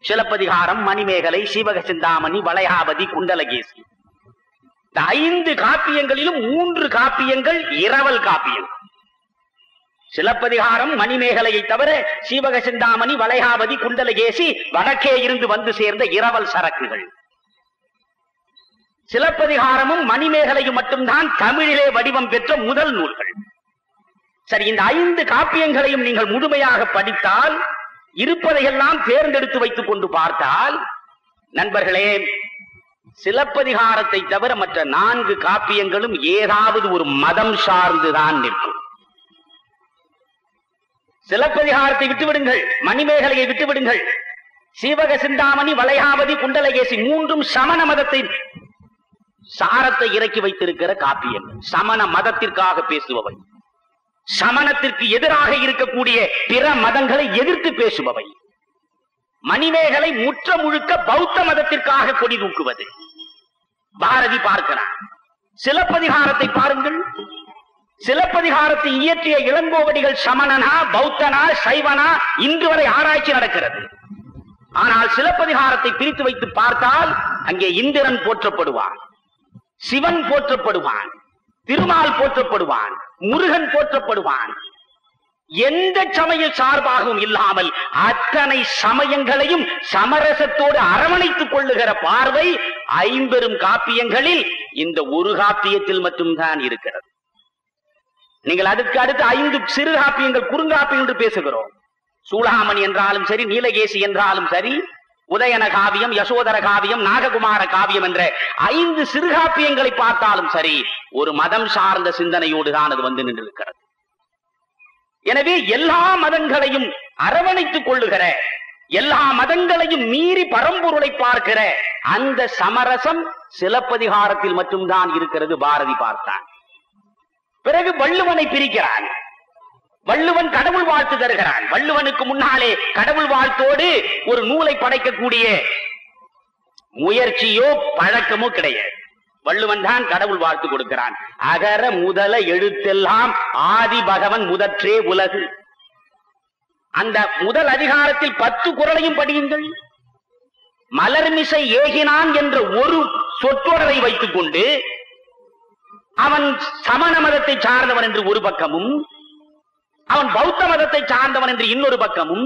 சிலப்பதிகாரம், மணிமேகலை, சீவக சிந்தாமணி, வளையாபதி, குண்டலகேசி. இந்த 5 காப்பியங்களிலும் 3 காப்பியங்கள் இரவல் காப்பியங்கள். சிலப்பதிகாரம், மணிமேகலையை தவிர சீவக சிந்தாமணி, வளையாபதி, குண்டலகேசி வடக்கே இருந்து வந்து சேர்ந்த இரவல் சரக்குகள். சிலப்பதிகாரமும் மணிமேகலையும் மட்டும்தான் தமிழிலே வடிவம் பெற்ற முதல் நூல்கள். சரி, இந்த 5 காப்பியங்களையும் நீங்கள் முழுமையாக படித்தால், இருப்பதையெல்லாம் தேர்ந்தெடுத்து வைத்துக் கொண்டு பார்த்தால், நண்பர்களே, சிலப்பதிகாரத்தை தவிர மற்ற 4 காப்பியங்களும் ஏதாவது ஒரு மதம் சார்ந்துதான் நிற்கும். சிலப்பதிகாரத்தை விட்டுவிடுங்கள், மணிமேகலையை விட்டுவிடுங்கள், சீவக சிந்தாமணி, வளையாபதி, குண்டலகேசி 3ம் சமண மதத்தை சாரத்தை இறக்கி வைத்திருக்கிற காப்பியங்கள். சமண மதத்திற்காக பேசுபவை, சமணத்திற்கு எதிராக இருக்கக்கூடிய பிற மதங்களை எதிர்த்து பேசுபவை. மணிமேகலை முற்ற முழுக்க பௌத்த மதத்திற்காக கொடி தூக்குவது பாரதி பார்க்கிறான். சிலப்பதிகாரத்தை பாருங்கள். சிலப்பதிகாரத்தை இயற்றிய இளங்கோவடிகள் சமணனா, பௌத்தனா, சைவனா, இன்று வரை ஆராய்ச்சி நடக்கிறது. ஆனால் சிலப்பதிகாரத்தை பிரித்து வைத்து பார்த்தால் அங்கே இந்திரன் போற்றப்படுவான், சிவன் போற்றப்படுவான், திருமால் போற்றப்படுவான், முருகன் போற்றப்படுவான். எந்த சமய சார்பாகவும் இல்லாமல் அத்தனை சமயங்களையும் சமரசத்தோடு அரவணைத்துக் கொள்ளுகிற பார்வை ஐம்பெரும் காப்பியங்களில் இந்த ஒரு காப்பியத்தில் மட்டும்தான் இருக்கிறது. நீங்கள் அதுக்கு அடுத்து 5 சிறு காப்பியங்கள், குறுங்காப்பியம் என்று பேசுகிறோம். சூளாமணி என்றாலும் சரி, நீலகேசி என்றாலும் சரி, உதயன காவியம், யசோதர காவியம், நாககுமார காவியம் என்ற 5 சிறுகாப்பியங்களை பார்த்தாலும் சரி, ஒரு மதம் சார்ந்த சிந்தனையோடு தான் அது வந்து நின்றிருக்கிறது. எனவே எல்லா மதங்களையும் அரவணைத்துக் கொள்ளுகிற, எல்லா மதங்களையும் மீறி பரம்பொருளை பார்க்கிற அந்த சமரசம் சிலப்பதிகாரத்தில் மட்டும்தான் இருக்கிறது. பாரதி பார்த்தான். பிறகு வள்ளுவனை பிரிக்கிறான். வள்ளுவன் கடவுள் வாழ்த்து தருகிறான். வள்ளுவனுக்கு முன்னாலே கடவுள் வாழ்த்தோடு ஒரு நூலை படைக்கக்கூடிய முயற்சியோ பழக்கமோ கிடையாது. வள்ளுவன் தான் கடவுள் வாழ்த்து கொடுக்கிறான். அகர முதல எழுத்தெல்லாம் ஆதி பகவன் முதற்றே உலகு. அந்த முதல் அதிகாரத்தில் 10 குறளையும் படியுங்கள். மலர்மிசை ஏகினான் என்ற ஒரு சொற்றொடரை வைத்துக் கொண்டு அவன் சமண மதத்தை சார்ந்தவன் என்று ஒரு பக்கமும், அவன் பௌத்த மதத்தை சார்ந்தவன் என்று இன்னொரு பக்கமும்,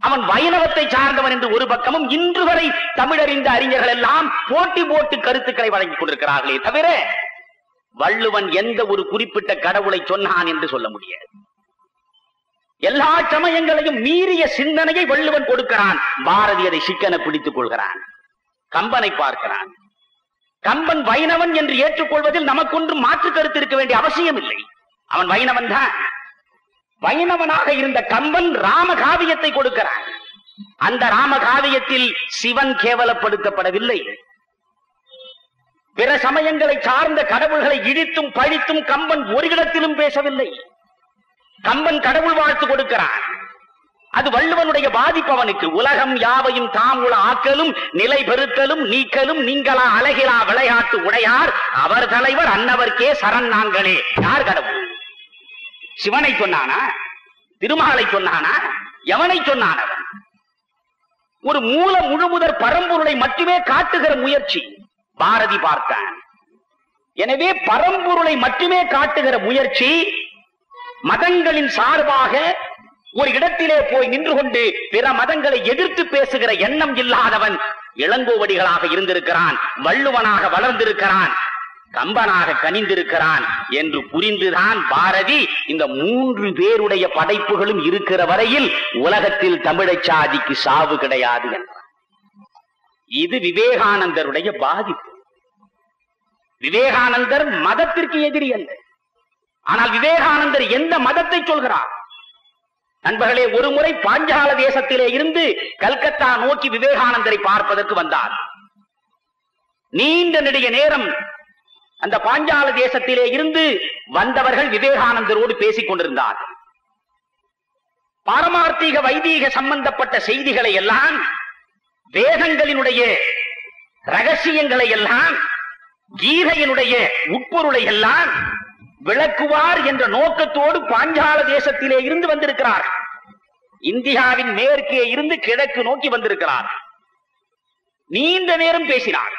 அவன் வைணவத்தை சார்ந்தவன் என்று ஒரு பக்கமும், இன்று வரை தமிழறிந்த அறிஞர்கள் எல்லாம் போட்டி போட்டு கருத்துக்களை வழங்கிக் கொண்டிருக்கிறார்களே தவிர வள்ளுவன் எந்த ஒரு குறிப்பிட்ட கடவுளை சொன்னான் என்று சொல்ல முடியாது. எல்லா சமயங்களையும் மீறிய சிந்தனையை வள்ளுவன் கொடுக்கிறான். பாரதி அதை சிக்கன பிடித்துக் கொள்கிறான். கம்பனை பார்க்கிறான். கம்பன் வைணவன் என்று ஏற்றுக்கொள்வதில் நமக்கொன்று மாற்று கருத்து இருக்க வேண்டிய அவசியம் இல்லை. அவன் வைணவன் தான். வைணவனாக இருந்த கம்பன் ராமகாவியத்தை கொடுக்கிறான். அந்த ராமகாவியத்தில் சிவன் கேவலப்படுத்தப்படவில்லை. பிற சமயங்களை சார்ந்த கடவுள்களை இழித்தும் பழித்தும் கம்பன் ஒரு இடத்திலும் பேசவில்லை. கம்பன் கடவுள் வாழ்த்து கொடுக்கிறான். அது வள்ளுவனுடைய பாதிப்பவனுக்கு. உலகம் யாவையும் தாம் உள ஆக்கலும் நிலை பெறுத்தலும் நீக்கலும் நீங்களா அழகிலா விளையாட்டு உடையார் அவர் தலைவர் அன்னவர்க்கே சரண் நாங்களே. யார் கடவுள்? சிவனை சொன்னானா? திருமாலை சொன்னானா? எவனை சொன்னான்? அவன் ஒரு மூல முழுமுதற் பரம்பொருளை மட்டுமே காட்டுகிற முயற்சி பாரதி பார்த்தான். எனவே பரம்பொருளை மட்டுமே காட்டுகிற முயற்சி, மதங்களின் சார்பாக ஒரு இடத்திலே போய் நின்று கொண்டு பிற மதங்களை எதிர்த்து பேசுகிற எண்ணம் இல்லாதவன் இளங்கோவடிகளாக இருந்திருக்கிறான், வள்ளுவனாக வளர்ந்திருக்கிறான், கம்பனாக கனிந்திருக்கிறான் என்று புரிந்துதான் பாரதி இந்த 3 பேருடைய படைப்புகளும் இருக்கிற வரையில் உலகத்தில் தமிழை சாதிக்கு சாவு கிடையாது என்றார். இது விவேகானந்தருடைய பாதிப்பு. விவேகானந்தர் மதத்திற்கு எதிரி அல்ல. ஆனால் விவேகானந்தர் எந்த மதத்தை சொல்கிறார்? நண்பர்களே, ஒரு முறை பாஞ்சால தேசத்திலே இருந்து கல்கத்தா நோக்கி விவேகானந்தரை பார்ப்பதற்கு வந்தார். நீண்ட நெடிய நேரம் அந்த பாஞ்சால தேசத்திலே இருந்து வந்தவர்கள் விவேகானந்தரோடு பேசிக் கொண்டிருந்தார்கள். பாரமார்த்திக வைதீக சம்பந்தப்பட்ட செய்திகளை எல்லாம், வேதங்களினுடைய ரகசியங்களை எல்லாம், கீதையினுடைய உட்பொருளை எல்லாம் விளக்குவார் என்ற நோக்கத்தோடு பாஞ்சால தேசத்திலே இருந்து வந்திருக்கிறார். இந்தியாவின் மேற்கே இருந்து கிழக்கு நோக்கி வந்திருக்கிறார். நீண்ட நேரம் பேசினார்.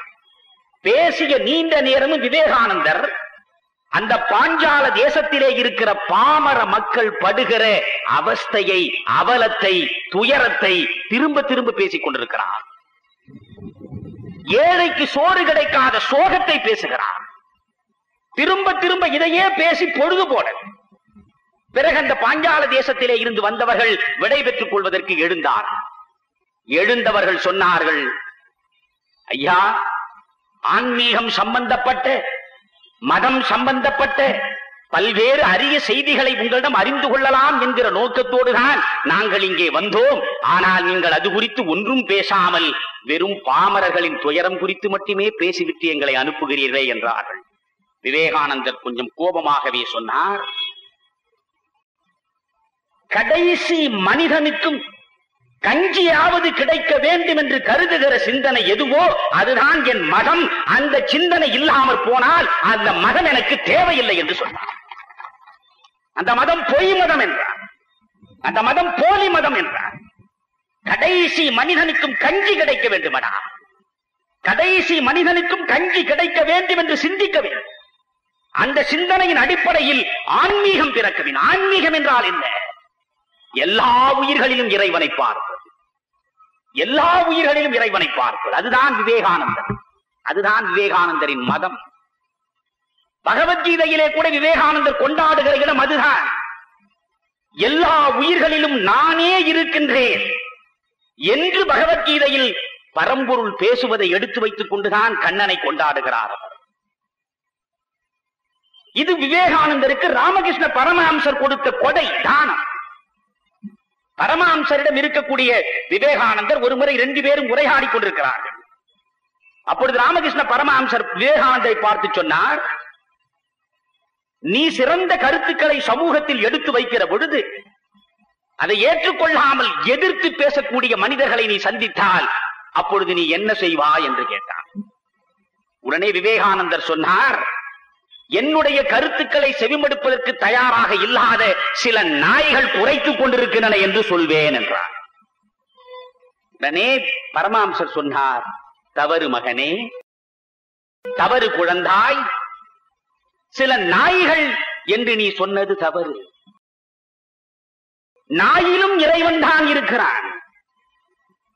பேசிய நீண்ட நேரமும் விவேகானந்தர் அந்த பாஞ்சால தேசத்திலே இருக்கிற பாமர மக்கள் படுகிற அவஸ்தையை, அவலத்தை, துயரத்தை திரும்ப திரும்ப பேசிக் கொண்டிருக்கிறார். ஏழைக்கு சோறு கிடைக்காத சோகத்தை பேசுகிறார். திரும்ப திரும்ப இதையே பேசி பொழுது போன பிறகு அந்த பாஞ்சால தேசத்திலே இருந்து வந்தவர்கள் விடை பெற்றுக் கொள்வதற்கு எழுந்தார். எழுந்தவர்கள் சொன்னார்கள், ஐயா, ஆன்மீகம் சம்பந்தப்பட்ட, மதம் சம்பந்தப்பட்ட பல்வேறு அரிய செய்திகளை உங்களிடம் அறிந்து கொள்ளலாம் என்கிற நோக்கத்தோடுதான் நாங்கள் இங்கே வந்தோம். ஆனால் நீங்கள் அது குறித்து ஒன்றும் பேசாமல் வெறும் பாமரர்களின் துயரம் குறித்து மட்டுமே பேசிவிட்டு எங்களை அனுப்புகிறீர்களே என்றார்கள். விவேகானந்தர் கொஞ்சம் கோபமாகவே சொன்னார், கடைசி மனிதனுக்கும் கஞ்சியாவது கிடைக்க வேண்டும் என்று கருதுகிற சிந்தனை எதுவோ அதுதான் என் மதம். அந்த சிந்தனை இல்லாமல் போனால் அந்த மதம் எனக்கு தேவையில்லை என்று சொன்னார். அந்த மதம் பொய் மதம் என்றார். அந்த மதம் போலி மதம் என்றார். கடைசி மனிதனுக்கும் கஞ்சி கிடைக்க வேண்டுமடா, கடைசி மனிதனுக்கும் கஞ்சி கிடைக்க வேண்டும் என்று சிந்திக்க வேண்டும். அந்த சிந்தனையின் அடிப்படையில் ஆன்மீகம் பிறக்க வேண்டும். ஆன்மீகம் என்றால் என்ன? எல்லா உயிர்களிலும் இறைவனை பார்ப்பது, எல்லா உயிர்களிலும் இறைவனை பார்ப்பது. அதுதான் விவேகானந்தர், அதுதான் விவேகானந்தரின் மதம். பகவத்கீதையிலே கூட விவேகானந்தர் கொண்டாடுகிற இடம் அதுதான். எல்லா உயிர்களிலும் நானே இருக்கின்றேன் என்று பகவத்கீதையில் பரம்பொருள் பேசுவதை எடுத்து வைத்துக் கொண்டுதான் கண்ணனை கொண்டாடுகிறார். இது விவேகானந்தருக்கு ராமகிருஷ்ண பரமஹம்சர் கொடுத்த கொடை, தானம். பரமஹம்சரிடம் இருக்கக்கூடிய விவேகானந்தர் ஒரு முறை 2 பேரும் உரையாடி கொண்டிருக்கிறார்கள். அப்பொழுது ராமகிருஷ்ண பரமஹம்சர் விவேகானந்தரை பார்த்து சொன்னார், நீ சிறந்த கருத்துக்களை சமூகத்தில் எடுத்து வைக்கிற பொழுது அதை ஏற்றுக்கொள்ளாமல் எதிர்த்து பேசக்கூடிய மனிதர்களை நீ சந்தித்தால் அப்பொழுது நீ என்ன செய்வாய் என்று கேட்டார். உடனே விவேகானந்தர் சொன்னார், என்னுடைய கருத்துக்களை செவிமடுப்பதற்கு தயாராக இல்லாத சில நாய்கள் குறைத்துக் கொண்டிருக்கின்றன என்று சொல்வேன் என்றார். உடனே பரமஹம்சர் சொன்னார், தவறு மகனே, தவறு குழந்தாய், சில நாய்கள் என்று நீ சொன்னது தவறு. நாயிலும் இறைவன் தான் இருக்கிறான்,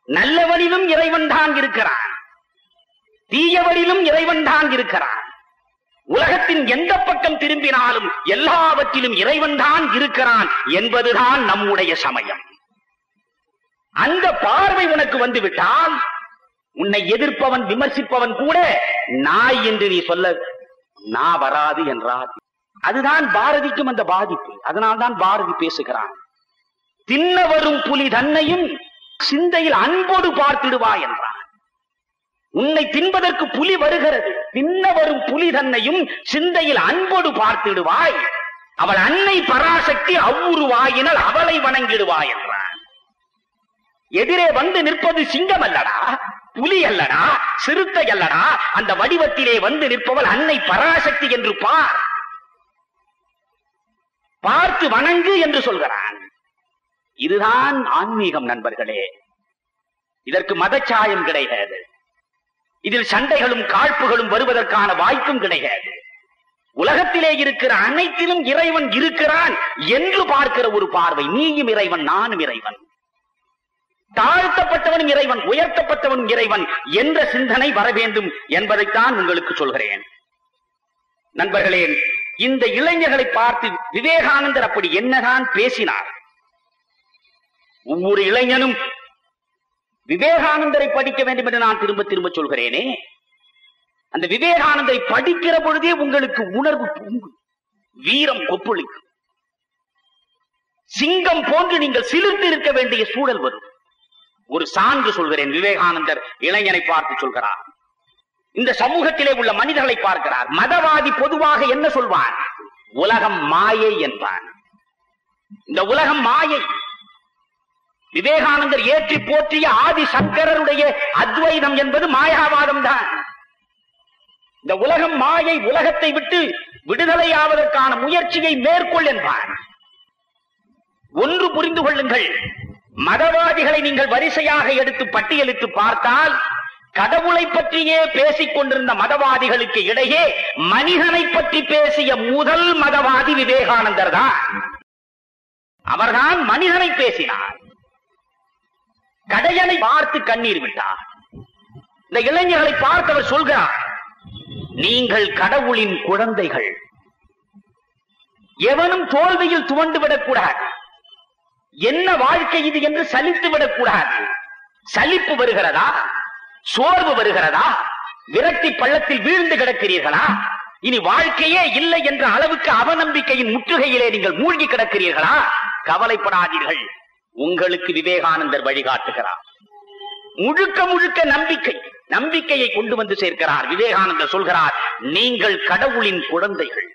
நல்லவனிலும் இறைவன் தான் இருக்கிறான், தீயவனிலும் இறைவன் தான் இருக்கிறான். உலகத்தின் எந்த பக்கம் திரும்பினாலும் எல்லாவற்றிலும் இறைவன் தான் இருக்கிறான் என்பதுதான் நம்முடைய சமயம். அந்த பார்வை உனக்கு வந்துவிட்டால் உன்னை எதிர்ப்பவன், விமர்சிப்பவன் கூட நாய் என்று நீ சொல்ல நான் வராது என்றார். அதுதான் பாரதிக்கும் அந்த பாதிப்பு. அதனால்தான் பாரதி பேசுகிறான், தின்ன வரும் புலி தன்னையும் சிந்தையில் அன்போடு பார்த்திடுவா என்றார். உன்னை தின்பதற்கு புலி வருகிறது, தின்ன வரும் புலி தன்னையும் சிந்தையில் அன்போடு பார்த்திடுவாய். அவள் அன்னை பராசக்தி அவ்வுருவாயினால் அவளை வணங்கிடுவாய் என்றார். எதிரே வந்து நிற்பது சிங்கம் அல்லடா, புலி அல்லடா, சிறுத்தை அல்லடா, அந்த வடிவத்திலே வந்து நிற்பவள் அன்னை பராசக்தி என்று பார்த்து வணங்கு என்று சொல்கிறான். இதுதான் ஆன்மீகம் நண்பர்களே. இதற்கு மதச்சாயம் கிடையாது. இதில் சண்டைகளும் காழ்ப்புகளும் வருவதற்கான வாய்ப்பும் கிடையாது. உலகத்திலே இருக்கிற அனைத்திலும் இறைவன் இருக்கிறான் என்று பார்க்கிற ஒரு பார்வை. நீயும் இறைவன், நானும் இறைவன், தாழ்த்தப்பட்டவனும் இறைவன், உயர்த்தப்பட்டவனும் இறைவன் என்ற சிந்தனை வர வேண்டும் என்பதைத்தான் உங்களுக்கு சொல்கிறேன். நண்பர்களே, இந்த இளைஞர்களை பார்த்து விவேகானந்தர் அப்படி என்னதான் பேசினார்? ஒவ்வொரு இளைஞனும் விவேகானந்தரை படிக்க வேண்டும் என்று நான் திரும்ப திரும்ப சொல்கிறேனே. அந்த விவேகானந்தரை படிக்கிற பொழுதே உங்களுக்கு உணர்வு பொங்கும், வீரம் கொப்பளிக்கும், சிங்கம் போன்று நீங்கள் சிலிர்த்து இருக்க வேண்டிய சூழல் வரும். ஒரு சான்று சொல்கிறேன். விவேகானந்தர் இளைஞனை பார்த்து சொல்கிறார். இந்த சமூகத்திலே உள்ள மனிதர்களை பார்க்கிறார். மதவாதி பொதுவாக என்ன சொல்வான்? உலகம் மாயை என்பான். இந்த உலகம் மாயை. விவேகானந்தர் ஏற்றி போற்றிய ஆதி சங்கரருடைய அத்வைதம் என்பது மாயாவாதம் தான். இந்த உலகம் மாயை, உலகத்தை விட்டு விடுதலையாவதற்கான முயற்சியை மேற்கொள் என்பான். ஒன்று புரிந்து கொள்ளுங்கள், மதவாதிகளை நீங்கள் வரிசையாக எடுத்து பட்டியலிட்டு பார்த்தால் கடவுளை பற்றியே பேசிக் கொண்டிருந்த மதவாதிகளுக்கு இடையே மனிதனை பற்றி பேசிய முதல் மதவாதி விவேகானந்தர் தான். அவர்தான் மனிதனை பேசினார். கடையனை பார்த்து கண்ணீர் விட்டார். இந்த இளைஞர்களை பார்த்தவர் சொல்கிறார், நீங்கள் கடவுளின் குழந்தைகள். எவனும் தோல்வியில் துவண்டு விடக்கூடாது. என்ன வாழ்க்கை இது என்று சலித்து விடக்கூடாது. சலிப்பு வருகிறதா? சோர்வு வருகிறதா? விரக்தி பள்ளத்தில் வீழ்ந்து கிடக்கிறீர்களா? இனி வாழ்க்கையே இல்லை என்ற அளவுக்கு அவநம்பிக்கையின் முற்றுகையிலே நீங்கள் மூழ்கி கிடக்கிறீர்களா? கவலைப்படாதீர்கள், உங்களுக்கு விவேகானந்தர் வழிகாட்டுகிறார். முழுக்க முழுக்க நம்பிக்கையை கொண்டு வந்து சேர்க்கிறார். விவேகானந்தர் சொல்கிறார், நீங்கள் கடவுளின் குழந்தைகள்,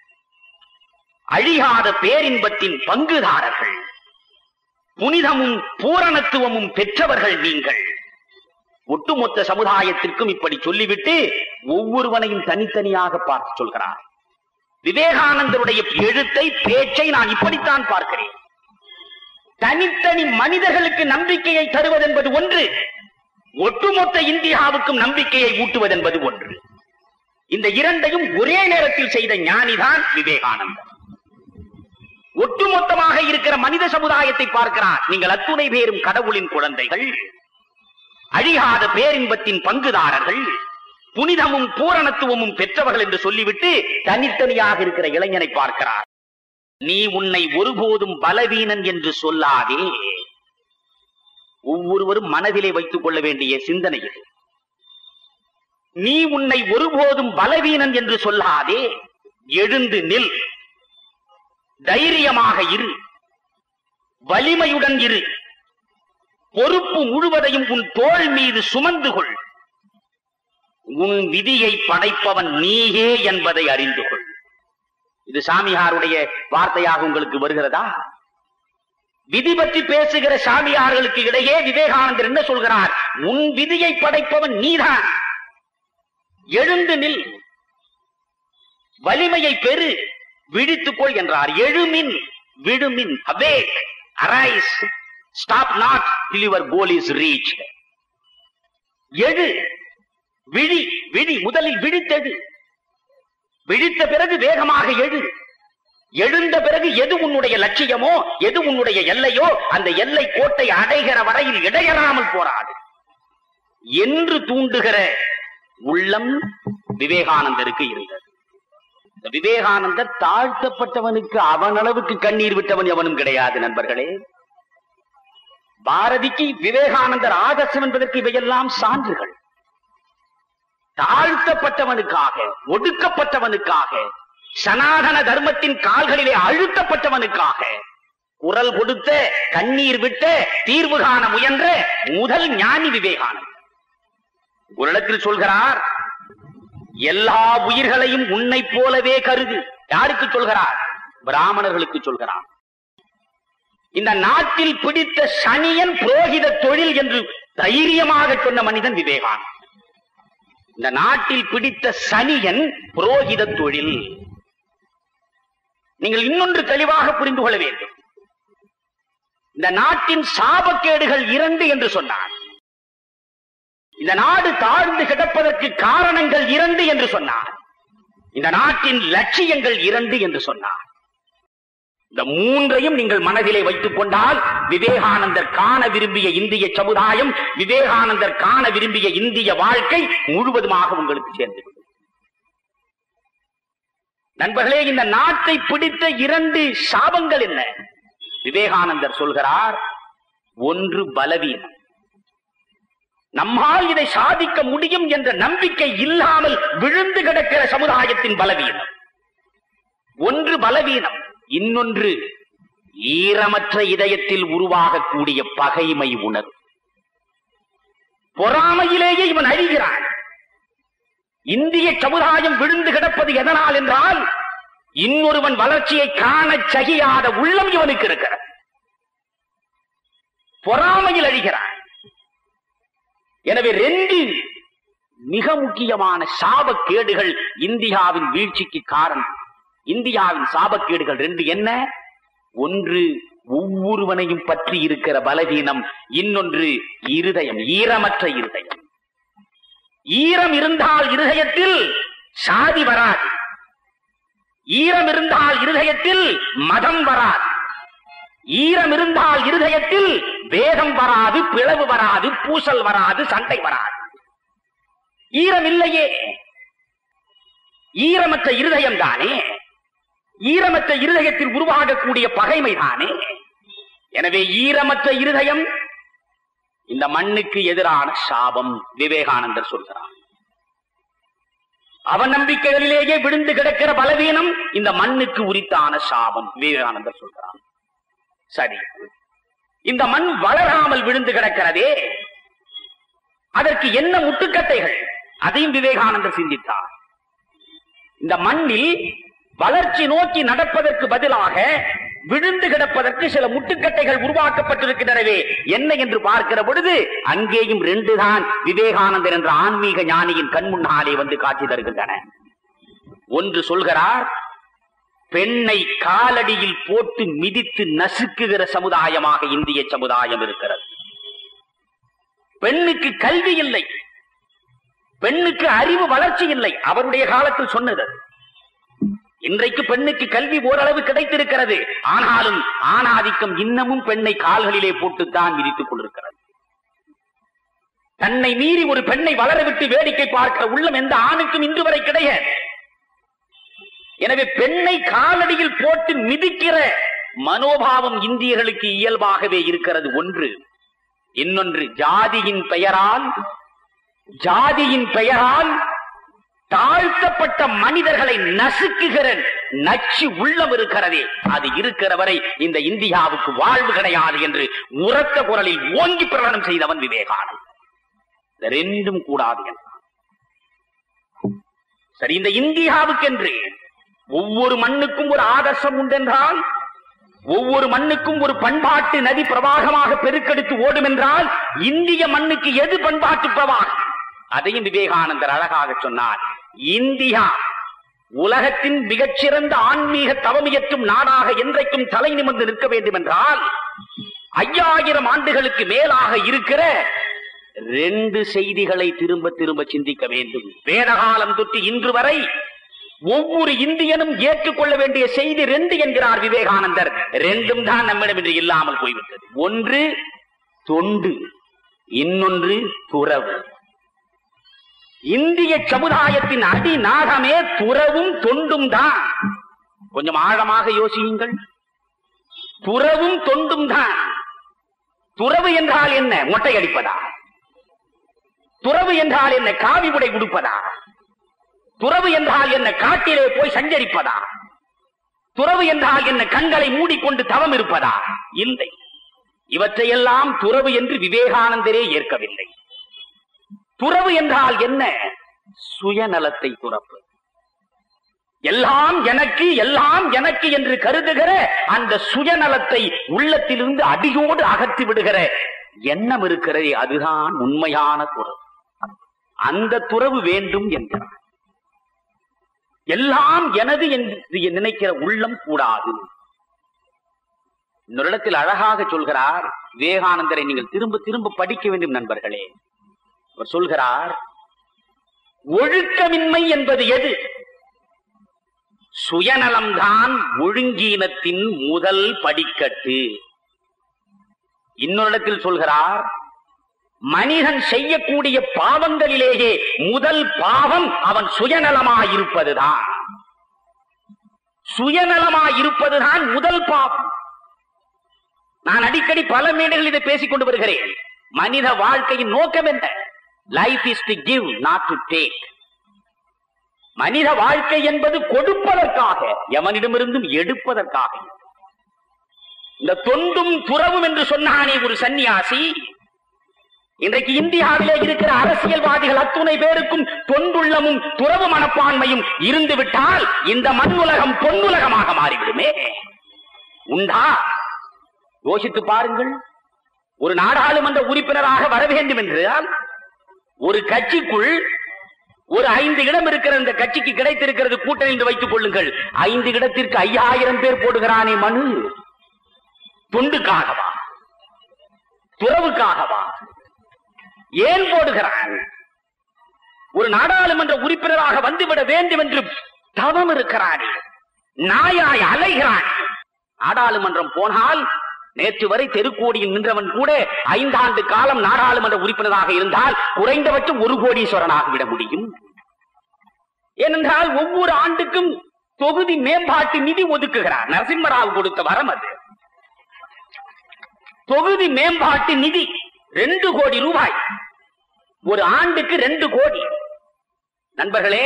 அழியாத பேரின்பத்தின் பங்குதாரர்கள், புனிதமும் பூரணத்துவமும் பெற்றவர்கள் நீங்கள். ஒட்டுமொத்த சமுதாயத்திற்கும் இப்படி சொல்லிவிட்டு ஒவ்வொருவனையும் தனித்தனியாக பார்த்து சொல்கிறார். விவேகானந்தருடைய எழுத்தை, பேச்சை நான் இப்படித்தான் பார்க்கிறேன். தனித்தனி மனிதர்களுக்கு நம்பிக்கையை தருவதென்பது ஒன்று, ஒட்டுமொத்த இந்தியாவுக்கும் நம்பிக்கையை ஊட்டுவதென்பது ஒன்று. இந்த இரண்டையும் ஒரே நேரத்தில் செய்த ஞானிதான் விவேகானந்தர். ஒட்டுமொத்தமாக இருக்கிற மனித சமுதாயத்தை பார்க்கிறார். நீங்கள் அத்துணை பேரும் கடவுளின் குழந்தைகள், அழியாத பேரின்பத்தின் பங்குதாரர்கள், புனிதமும் பூரணத்துவமும் பெற்றவர்கள் என்று சொல்லிவிட்டு தனித்தனியாக இருக்கிற இளைஞனை பார்க்கிறார். நீ உன்னை ஒருபோதும் பலவீனன் என்று சொல்லாதே. ஒவ்வொருவரும் மனதிலே வைத்துக் கொள்ள வேண்டிய சிந்தனை இது. நீ உன்னை ஒருபோதும் பலவீனன் என்று சொல்லாதே. எழுந்து நில், தைரியமாக இரு, வலிமையுடன் இரு, பொறுப்பு முழுவதையும் உன் தோள் மீது சுமந்து கொள். உன் விதியை படைப்பவன் நீயே என்பதை அறிந்து கொள். இது சாமியாருடைய வார்த்தையாக உங்களுக்கு வருகிறதா? விதி பற்றி பேசுகிற சாமியார்களுக்கு இடையே விவேகானந்தர் என்ன சொல்கிறார்? உன் விதியை படைப்பவன் நீதான். எழுந்து நில், வலிமையை பெறு, விழித்துக்கொள் என்றார். எழுமின், விழுமின், awake, arise, stop not till your goal is reached. எழு, விழி, விழி, முதலில் விழித்தெடு. விழித்த பிறகு வேகமாக எழு. எழுந்த பிறகு எது உன்னுடைய லட்சியமோ, எது உன்னுடைய எல்லையோ, அந்த எல்லை கோட்டை அடைகிற வரையில் இடையறாமல் போராடு என்று தூண்டுகிற உள்ளம் விவேகானந்தருக்கு இருந்தது. விவேகானந்தர் தாழ்த்தப்பட்டவனுக்கு அவனளவுக்கு கண்ணீர் விட்டவன் எவனும் கிடையாது. நண்பர்களே, பாரதிக்கு விவேகானந்தர் ஆதர்சம் என்பதற்கு இவையெல்லாம் சான்றுகள். தாழ்த்தப்பட்டவனுக்காக, ஒடுக்கப்பட்டவனுக்காக, சனாதன தர்மத்தின் கால்களிலே அழுத்தப்பட்டவனுக்காக குரல் கொடுத்த, கண்ணீர் விட்ட, தீர்வு காண முயன்ற முதல் ஞானி விவேகானந்தர். ஒரு இடத்தில் சொல்கிறார், எல்லா உயிர்களையும் உன்னை போலவே கருது. யாருக்கு சொல்கிறார்? பிராமணர்களுக்கு சொல்கிறார். இந்த நாட்டில் பிடித்த சனியன் புரோகித தொழில் என்று தைரியமாக சொன்ன மனிதன் விவேகானந்தர். இந்த நாட்டில் பிடித்த சனியன் புரோகித தொழில். நீங்கள் இன்னொன்று தெளிவாக புரிந்து கொள்ள வேண்டும். இந்த நாட்டின் சாபக்கேடுகள் 2 என்று சொன்னார். இந்த நாடு தாழ்ந்து கிடப்பதற்கு காரணங்கள் 2 என்று சொன்னார். இந்த நாட்டின் லட்சியங்கள் 2 என்று சொன்னார். இந்த 3ஐயும் நீங்கள் மனதிலே வைத்துக் கொண்டால் விவேகானந்தர் காண விரும்பிய இந்திய சமுதாயம், விவேகானந்தர் காண விரும்பிய இந்திய வாழ்க்கை முழுவதுமாக உங்களுக்கு சேர்ந்து. நண்பர்களே, இந்த நாட்டை பிடித்த 2 சாபங்கள் என்ன? விவேகானந்தர் சொல்கிறார், ஒன்று பலவீனம். நம்மால் இதை சாதிக்க முடியும் என்ற நம்பிக்கை இல்லாமல் விழுந்து கிடக்கிற சமுதாயத்தின் பலவீனம். ஒன்று பலவீனம், இன்னொன்று ஈரமற்ற இதயத்தில் உருவாகக்கூடிய பகைமை உணர்வு. பொறாமையிலேயே இவன் அழிகிறான். இந்திய சமுதாயம் விழுந்து கிடப்பது எதனால் என்றால், இன்னொருவன் வளர்ச்சியை காண சகியாத உள்ளம் இவனுக்கு இருக்கிறது. பொறாமையில் அழிகிறான். எனவே 2 மிக முக்கியமான சாபக்கேடுகள் இந்தியாவின் வீழ்ச்சிக்கு காரணம். இந்தியாவின் சாபக்கேடுகள் 2 என்ன? ஒன்று ஒவ்வொருவனையும் பற்றி இருக்கிற பலவீனம், இன்னொன்று இருதயம், ஈரமற்ற இருதயம். ஈரம் இருந்தால் இருதயத்தில் சாதி வராது. ஈரம் இருந்தால் இருதயத்தில் மதம் வராது. ஈரம் இருந்தால் இருதயத்தில் வேகம் வராது, பிளவு வராது, பூசல் வராது, சண்டை வராது. ஈரம் இல்லையே. ஈரமற்ற இருதயம் தானே, ஈரமற்ற இருதயத்தில் உருவாகக்கூடிய பகைமை தானே. எனவே ஈரமற்ற இருதயம் இந்த மண்ணுக்கு எதிரான சாபம். விவேகானந்தர் சொல்கிறார், அவநம்பிக்கைகளிலேயே விழுந்து கிடக்கிற பலவீனம் இந்த மண்ணுக்கு உரித்தான சாபம். விவேகானந்தர் சொல்கிறார். சரி, இந்த மண் வளராமல் விழுந்து கிடக்கிறதே, அதற்கு என்ன முட்டுக்கட்டைகள்? அதையும் விவேகானந்தர் சிந்தித்தார். இந்த மண்ணில் வளர்ச்சி நோக்கி நடப்பதற்கு பதிலாக விழுந்து கிடப்பதற்கு சில முட்டுக்கட்டைகள் உருவாக்கப்பட்டிருக்கின்றனவே, என்ன என்று பார்க்கிற பொழுது அங்கேயும் 2 தான் விவேகானந்தர் என்ற ஆன்மீக ஞானியின் கண் முன்னாலே வந்து காட்சி தருகின்றன. ஒன்று சொல்கிறார், பெண்ணை காலடியில் போட்டு மிதித்து நசுக்குகிற சமுதாயமாக இந்திய சமுதாயம் இருக்கிறது. பெண்ணுக்கு கல்வி இல்லை, பெண்ணுக்கு அறிவு வளர்ச்சி இல்லை. அவருடைய காலத்தில் சொன்னது. இன்றைக்கு பெண்ணுக்கு கல்வி ஓரளவு கிடைத்திருக்கிறது. ஆனாலும் ஆணாதிக்கம் இன்னமும் பெண்ணை கால்களிலே போட்டுத்தான் மிதித்துக் கொண்டிருக்கிறது. தன்னை மீறி ஒரு பெண்ணை வளரவிட்டு வேடிக்கை பார்க்கிற உள்ளம் எந்த ஆணுக்கும் இன்று வரை கிடையாது. எனவே பெண்ணை காலடியில் போட்டு மிதிக்கிற மனோபாவம் இந்தியர்களுக்கு இயல்பாகவே இருக்கிறது. ஒன்று. இன்னொன்று, ஜாதியின் பெயரால் தாழ்த்தப்பட்ட மனிதர்களை நசுக்குகிற நச்சு உள்ளம் இருக்கிறதே, அது இருக்கிற வரை இந்த இந்தியாவுக்கு வாழ்வு கிடையாது என்று உரத்த குரலில் ஓங்கி பிரகடனம் செய்தவன் விவேகானந்தர். 2 கூடாது என்றான். சரி, இந்த இந்தியாவுக்கென்று ஒவ்வொரு மண்ணுக்கும் ஒரு ஆதர்சம் உண்டென்றால், ஒவ்வொரு மண்ணுக்கும் ஒரு பண்பாட்டு நதி பிரவாகமாக பெருக்கெடுத்து ஓடும் என்றால், இந்திய மண்ணுக்கு எது பண்பாட்டு பிரவாகம்? அதையும் விவேகானந்தர் அழகாக சொன்னார். இந்தியா உலகத்தின் மிகச்சிறந்த ஆன்மீக தவமியற்றும் நாடாக என்றைக்கும் தலை நிமிர்ந்து நிற்க வேண்டும் என்றால் 5000 ஆண்டுகளுக்கு மேலாக இருக்கிற 2 செய்திகளை திரும்ப திரும்ப சிந்திக்க வேண்டும். வேதகாலம் தொட்டு இன்று வரை ஒவ்வொரு இந்தியனும் ஏற்றுக்கொள்ள வேண்டிய செய்தி 2 என்கிறார் விவேகானந்தர். 2ம் தான் நம்மிடம் இன்று இல்லாமல் போய்விட்டது. ஒன்று தொண்டு, இன்னொன்று துறவு. இந்திய சமுதாயத்தின் அடிநாதமே துறவும் தொண்டும் தான். கொஞ்சம் ஆழமாக யோசியுங்கள். துறவும் தொண்டும் தான். துறவு என்றால் என்ன? மொட்டை அடிப்பதா? துறவு என்றால் என்ன? காவி உடை உடுப்பதா? துறவு என்றால் என்ன? காட்டிலே போய் சஞ்சரிப்பதா? துறவு என்றால் என்ன? கண்களை மூடிக்கொண்டு தவம் இருப்பதா? இல்லை. இவற்றையெல்லாம் துறவு என்று விவேகானந்தரே ஏற்கவில்லை. துறவு என்றால் என்ன? சுயநலத்தை துறப்பு. எல்லாம் எனக்கு, எல்லாம் எனக்கு என்று கருதுகிற அந்த சுயநலத்தை உள்ளத்திலிருந்து அடியோடு அகற்றி விடுகிற எண்ணம் இருக்கிறதே, அதுதான் உண்மையான துறவு. அந்த துறவு வேண்டும் என்கிறார். எல்லாம் எனது என்று நினைக்கிற உள்ளம் கூடாது. இன்னொரு இடத்தில் அழகாக சொல்கிறார் விவேகானந்தரை, நீங்கள் திரும்ப திரும்ப படிக்க வேண்டும் நண்பர்களே. அவர் சொல்கிறார், ஒழுக்கமின்மை என்பது எது? சுயநலம்தான் ஒழுங்கீனத்தின் முதல் படிக்கட்டு. இன்னொரு இடத்தில் சொல்கிறார், மனிதன் செய்யக்கூடிய பாவங்களிலேயே முதல் பாவம் அவன் சுயநலமாயிருப்பதுதான். சுயநலமாயிருப்பதுதான் முதல் பாவம். நான் அடிக்கடி பல மேடைகளில் இதை பேசிக் கொண்டு வருகிறேன். மனித வாழ்க்கையின் நோக்கம் என்ன? Life is to give, not to take. மனித வாழ்க்கை என்பது கொடுப்பதற்காக, எவனிடமிருந்தும் எடுப்பதற்காக. இந்த தொண்டும் துறவும் என்று சொன்னானே ஒரு சன்னியாசி, இன்றைக்கு இந்தியாவிலே இருக்கிற அரசியல்வாதிகள் அத்துணை பேருக்கும் தொண்டுள்ளமும் துறவு மனப்பான்மையும் இருந்து விட்டால் இந்த மண்ணுலகம் பொன்னுலகமாக மாறிவிடுமே. உண்டா? யோசித்து பாருங்கள். ஒரு நாடாளுமன்ற உறுப்பினராக வர வேண்டும் என்றால் ஒரு கட்சிக்குள் ஒரு 5 இடம் இருக்கிற இந்த கட்சிக்கு கிடைத்திருக்கிறது கூட்டணி என்று வைத்துக் கொள்ளுங்கள். 5 இடத்திற்கு 5000 பேர் போடுகிறானே மனு. தொண்டுக்காகவா? துறவுக்காகவா? ஏன் போடுகிறான்? ஒரு நாடாளுமன்ற உறுப்பினராக வந்துவிட வேண்டும் என்று தவம் இருக்கிறானே, நாயாய் அலைகிறான். நாடாளுமன்றம் போனால் நேற்று வரை தெருக்கோடியில் நின்றவன் கூட 5 ஆண்டு காலம் நாடாளுமன்ற உறுப்பினராக இருந்தால் குறைந்தபட்சம் 1 கோடீஸ்வரனாக விட முடியும். ஏனென்றால் ஒவ்வொரு ஆண்டுக்கும் தொகுதி மேம்பாட்டு நிதி ஒதுக்குகிறார். நரசிம்மராவ் கொடுத்த வரம் அது. தொகுதி மேம்பாட்டு நிதி 2 கோடி ரூபாய், ஒரு ஆண்டுக்கு 2 கோடி. நண்பர்களே,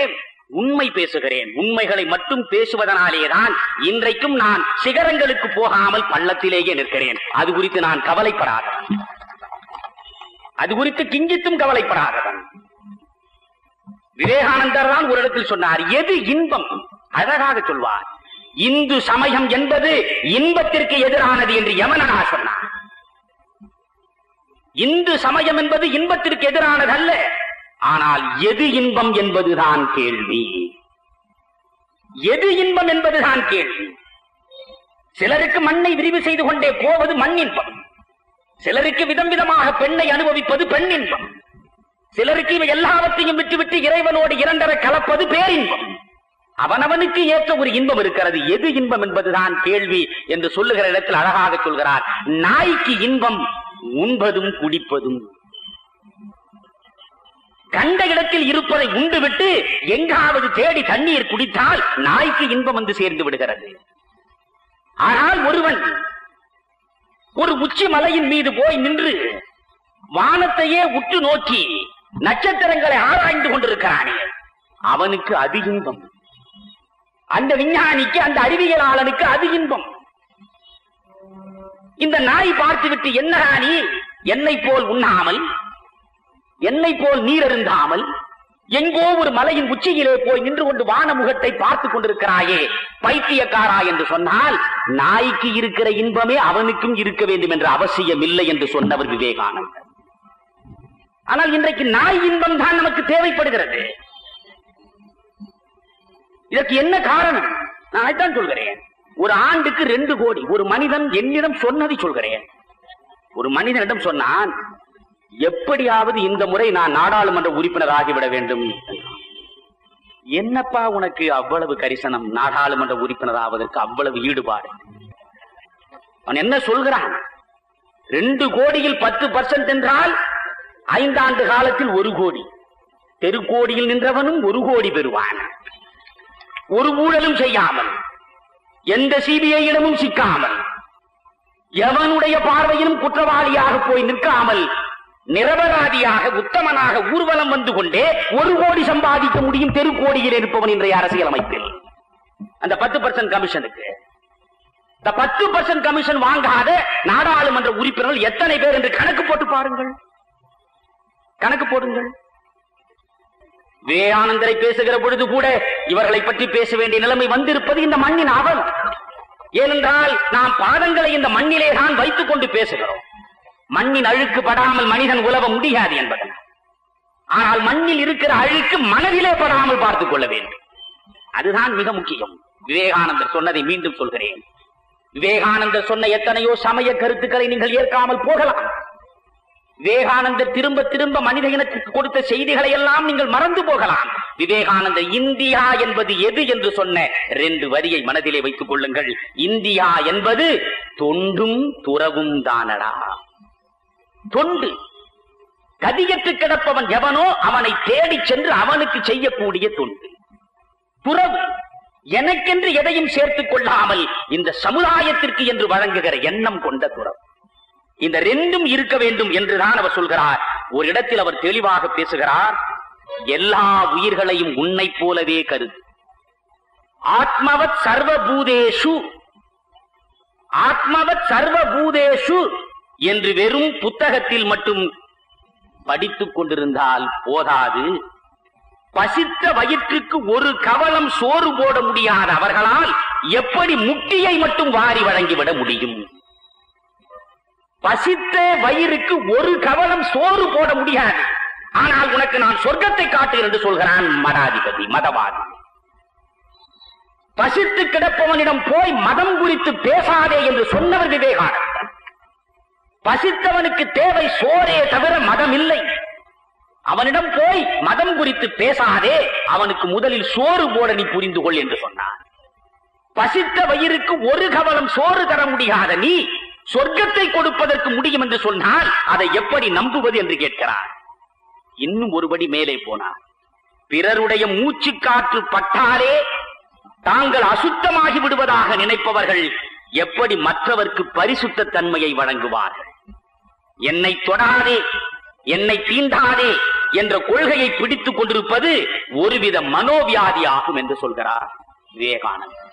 உண்மை பேசுகிறேன். உண்மைகளை மட்டும் பேசுவதனாலேதான் இன்றைக்கும் நான் சிகரங்களுக்கு போகாமல் பள்ளத்திலேயே நிற்கிறேன். அது குறித்து நான் கவலைப்படாதவன், அது குறித்து கிஞ்சித்தும் கவலைப்படாதவன். விவேகானந்தர் தான் ஒரு இடத்தில் சொன்னார், எது இன்பம்? அழகாக சொல்வார், இந்து சமயம் என்பது இன்பத்திற்கு எதிரானது என்று யமனனா சொன்னார். இந்து சமயம் என்பது இன்பத்திற்கு எதிரானது அல்ல. ஆனால் எது இன்பம் என்பதுதான் கேள்வி. எது இன்பம் என்பதுதான் கேள்வி. சிலருக்கு மண்ணை விரிவு செய்து கொண்டே போவது மண் இன்பம். சிலருக்கு விதம் விதமாக பெண்ணை அனுபவிப்பது பெண் இன்பம். சிலருக்கு இவை எல்லாவற்றையும் விட்டுவிட்டு இறைவனோடு இரண்டரை கலப்பது பேரின்பம். அவனவனுக்கு ஏற்ற ஒரு இன்பம் இருக்கிறது. எது இன்பம் என்பதுதான் கேள்வி என்று சொல்லுகிற இடத்தில் அழகாக சொல்கிறார், நாய்க்கு இன்பம் உண்பதும் குடிப்பதும். கண்ட இடத்தில் இருப்பதை உண்டுவிட்டு எங்காவது தேடி தண்ணீர் குடித்தால் நாய்க்கு இன்பம் வந்து சேர்ந்து விடுகிறது. ஆனால் ஒருவன் ஒரு உச்சி மலையின் மீது போய் நின்று வானத்தையே உற்று நோக்கி நட்சத்திரங்களை ஆராய்ந்து கொண்டிருக்கிறானே, அவனுக்கு அது இன்பம். அந்த விஞ்ஞானிக்கு, அந்த அறிவியலாளனுக்கு அது இன்பம். இந்த நாய் பார்த்துவிட்டு, என்ன ராணி, என்னை போல் உண்ணாமல், என்னை போல் நீரருந்தாமல், எங்கோ ஒரு மலையின் உச்சியிலே போய் நின்று கொண்டு வானமுகத்தை பார்த்துக் கொண்டிருக்கிறாயே, பைத்தியக்காரா என்று சொன்னால், நாய்க்கு இருக்கிற இன்பமே அவனுக்கும் இருக்க வேண்டும் என்ற அவசியம் இல்லை என்று சொன்னவர் விவேகானந்தர். ஆனால் இன்றைக்கு நாய் இன்பம் தான் நமக்கு தேவைப்படுகிறது. இதற்கு என்ன காரணம்? நான் அதைத்தான் சொல்கிறேன். ஒரு ஆண்டுக்கு 2 கோடி. ஒரு மனிதன் என்னிடம் சொன்னதை சொல்கிறேன். ஒரு மனிதனிடம் சொன்னான், எப்படியாவது இந்த முறை நான் நாடாளுமன்ற உறுப்பினர் ஆகிவிட வேண்டும். என்னப்பா உனக்கு அவ்வளவு கரிசனம்? நாடாளுமன்ற உறுப்பினர் ஆவதற்கு அவ்வளவு ஈடுபாடு? அவன் என்ன சொல்கிறான்? 2 கோடியில் 10% என்றால் 5 ஆண்டு காலத்தில் 1 கோடி. தெருக்கோடியில் நின்றவனும் 1 கோடி பெறுவான். ஒரு ஊழலும் செய்யாமல், எந்த சிபிஐயிடமும் சிக்காமல், எவனுடைய பார்வையிலும் குற்றவாளியாக போய் நிற்காமல், நிரபராதியாக உத்தமனாக ஊர்வலம் வந்து கொண்டே 1 கோடி சம்பாதிக்க முடியும் தெருக்கோடியில் இருப்பவன் இன்றைய அரசியல் அமைப்பில். அந்த 10% கமிஷனுக்கு, இந்த 10% கமிஷன் வாங்காத நாடாளுமன்ற உறுப்பினர்கள் எத்தனை பேர் என்று கணக்கு போட்டு பாருங்கள். கணக்கு போடுங்கள். விவேகானந்தரை பேசுகிற பொழுது கூட இவர்களை பற்றி பேச வேண்டிய நிலைமை வந்திருப்பது இந்த மண்ணின் அவல். ஏனென்றால் நாம் பாதங்களை இந்த மண்ணிலே தான் வைத்துக் கொண்டு பேசுகிறோம். மண்ணின் அழுக்கு படாமல் மனிதன் உலவ முடியாது என்பதன். ஆனால் மண்ணில் இருக்கிற அழுக்கு மனதிலே படாமல் பார்த்துக் கொள்ள வேண்டும். அதுதான் மிக முக்கியம். விவேகானந்தர் சொன்னதை மீண்டும் சொல்கிறேன். விவேகானந்தர் சொன்ன எத்தனையோ சமய கருத்துக்களை நீங்கள் ஏற்காமல் போகலாம். விவேகானந்தர் திரும்ப திரும்ப மனித இனத்திற்கு கொடுத்த செய்திகளை எல்லாம் நீங்கள் மறந்து போகலாம். விவேகானந்தர் இந்தியா என்பது எது என்று சொன்ன 2 வரியை மனதிலே வைத்துக் கொள்ளுங்கள். இந்தியா என்பது தொண்டும் துறவும் தானடா. தொண்டு, கதியற்று கிடப்பவன் எவனோ அவனை தேடி சென்று அவனுக்கு செய்யக்கூடிய தொண்டு. துறவு, எனக்கென்று எதையும் சேர்த்துக் கொள்ளாமல் இந்த சமுதாயத்திற்கு என்று வழங்குகிற எண்ணம் கொண்ட துறவு. இந்த 2ம் இருக்க வேண்டும் என்றுதான் அவர் சொல்கிறார். ஒரு இடத்தில் அவர் தெளிவாக பேசுகிறார். எல்லா உயிர்களையும் உன்னை போலவே கருது. ஆத்மவத் சர்வபூதேஷு, ஆத்மவத் சர்வபூதேஷு என்று வெறும் புத்தகத்தில் மட்டும் படித்துக் கொண்டிருந்தால் போதாது. பசித்த வயிற்றுக்கு ஒரு கவளம் சோறு போட முடியாத அவர்களால் எப்படி முட்டியை மட்டும் வாரி வழங்கிவிட முடியும்? பசித்த வயிறுக்கு ஒரு கவளம் சோறு போட முடியாது. ஆனால் உனக்கு நான் சொர்க்கத்தை காட்டுகிறேன் என்று சொல்கிறான் மடாதிபதி, மதவாதி. பசித்து கிடப்பவனிடம் போய் மதம் குறித்து பேசாதே என்று சொன்னவர் விவேகானந்தர். பசித்தவனுக்கு தேவை சோரே தவிர மதம் இல்லை. அவனிடம் போய் மதம் குறித்து பேசாதே, அவனுக்கு முதலில் சோறு போட நீ புரிந்து கொள் என்று சொன்னார். பசித்த வயிறுக்கு ஒரு கவளம் சோறு தர முடியாத நீ சொர்க்கத்தை கொடுப்பதற்கு முடியும் என்று சொன்னால் அதை எப்படி நம்புவது என்று கேட்கிறார். இன்னும் ஒருபடி மேலே போனார். பிறருடைய மூச்சு காற்று பட்டாலே தாங்கள் அசுத்தமாகி விடுவதாக நினைப்பவர்கள் எப்படி மற்றவர்க்கு பரிசுத்த தன்மையை வழங்குவார்கள்? என்னை தொடாதே, என்னை தீண்டாதே என்ற கொள்கையை பிடித்துக் கொண்டிருப்பது ஒருவித மனோவியாதி ஆகும் என்று சொல்கிறார் விவேகானந்தர்.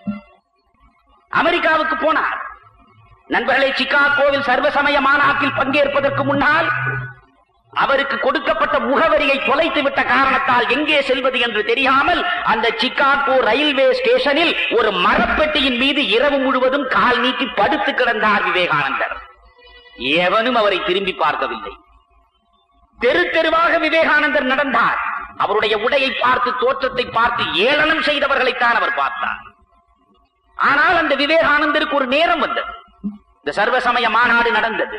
அமெரிக்காவுக்கு போனார். நண்பர்களை, சிகாகோவில் சர்வசமய மாநாட்டில் பங்கேற்பதற்கு முன்னால் அவருக்கு கொடுக்கப்பட்ட முகவரியை தொலைத்து விட்ட காரணத்தால் எங்கே செல்வது என்று தெரியாமல் அந்த சிகாகோ ரயில்வே ஸ்டேஷனில் ஒரு மரப்பெட்டியின் மீது இரவு முழுவதும் கால் நீட்டி படுத்து கிடந்தார் விவேகானந்தர். எவனும் அவரை திரும்பி பார்க்கவில்லை. தெரு தெருவாக விவேகானந்தர் நடந்தார். அவருடைய உடையை பார்த்து, தோற்றத்தை பார்த்து ஏளனம் செய்தவர்களைத்தான் அவர் பார்த்தார். ஆனால் அந்த விவேகானந்தருக்கு ஒரு நேரம் வந்தது. இந்த சர்வசமய மாநாடு நடந்தது.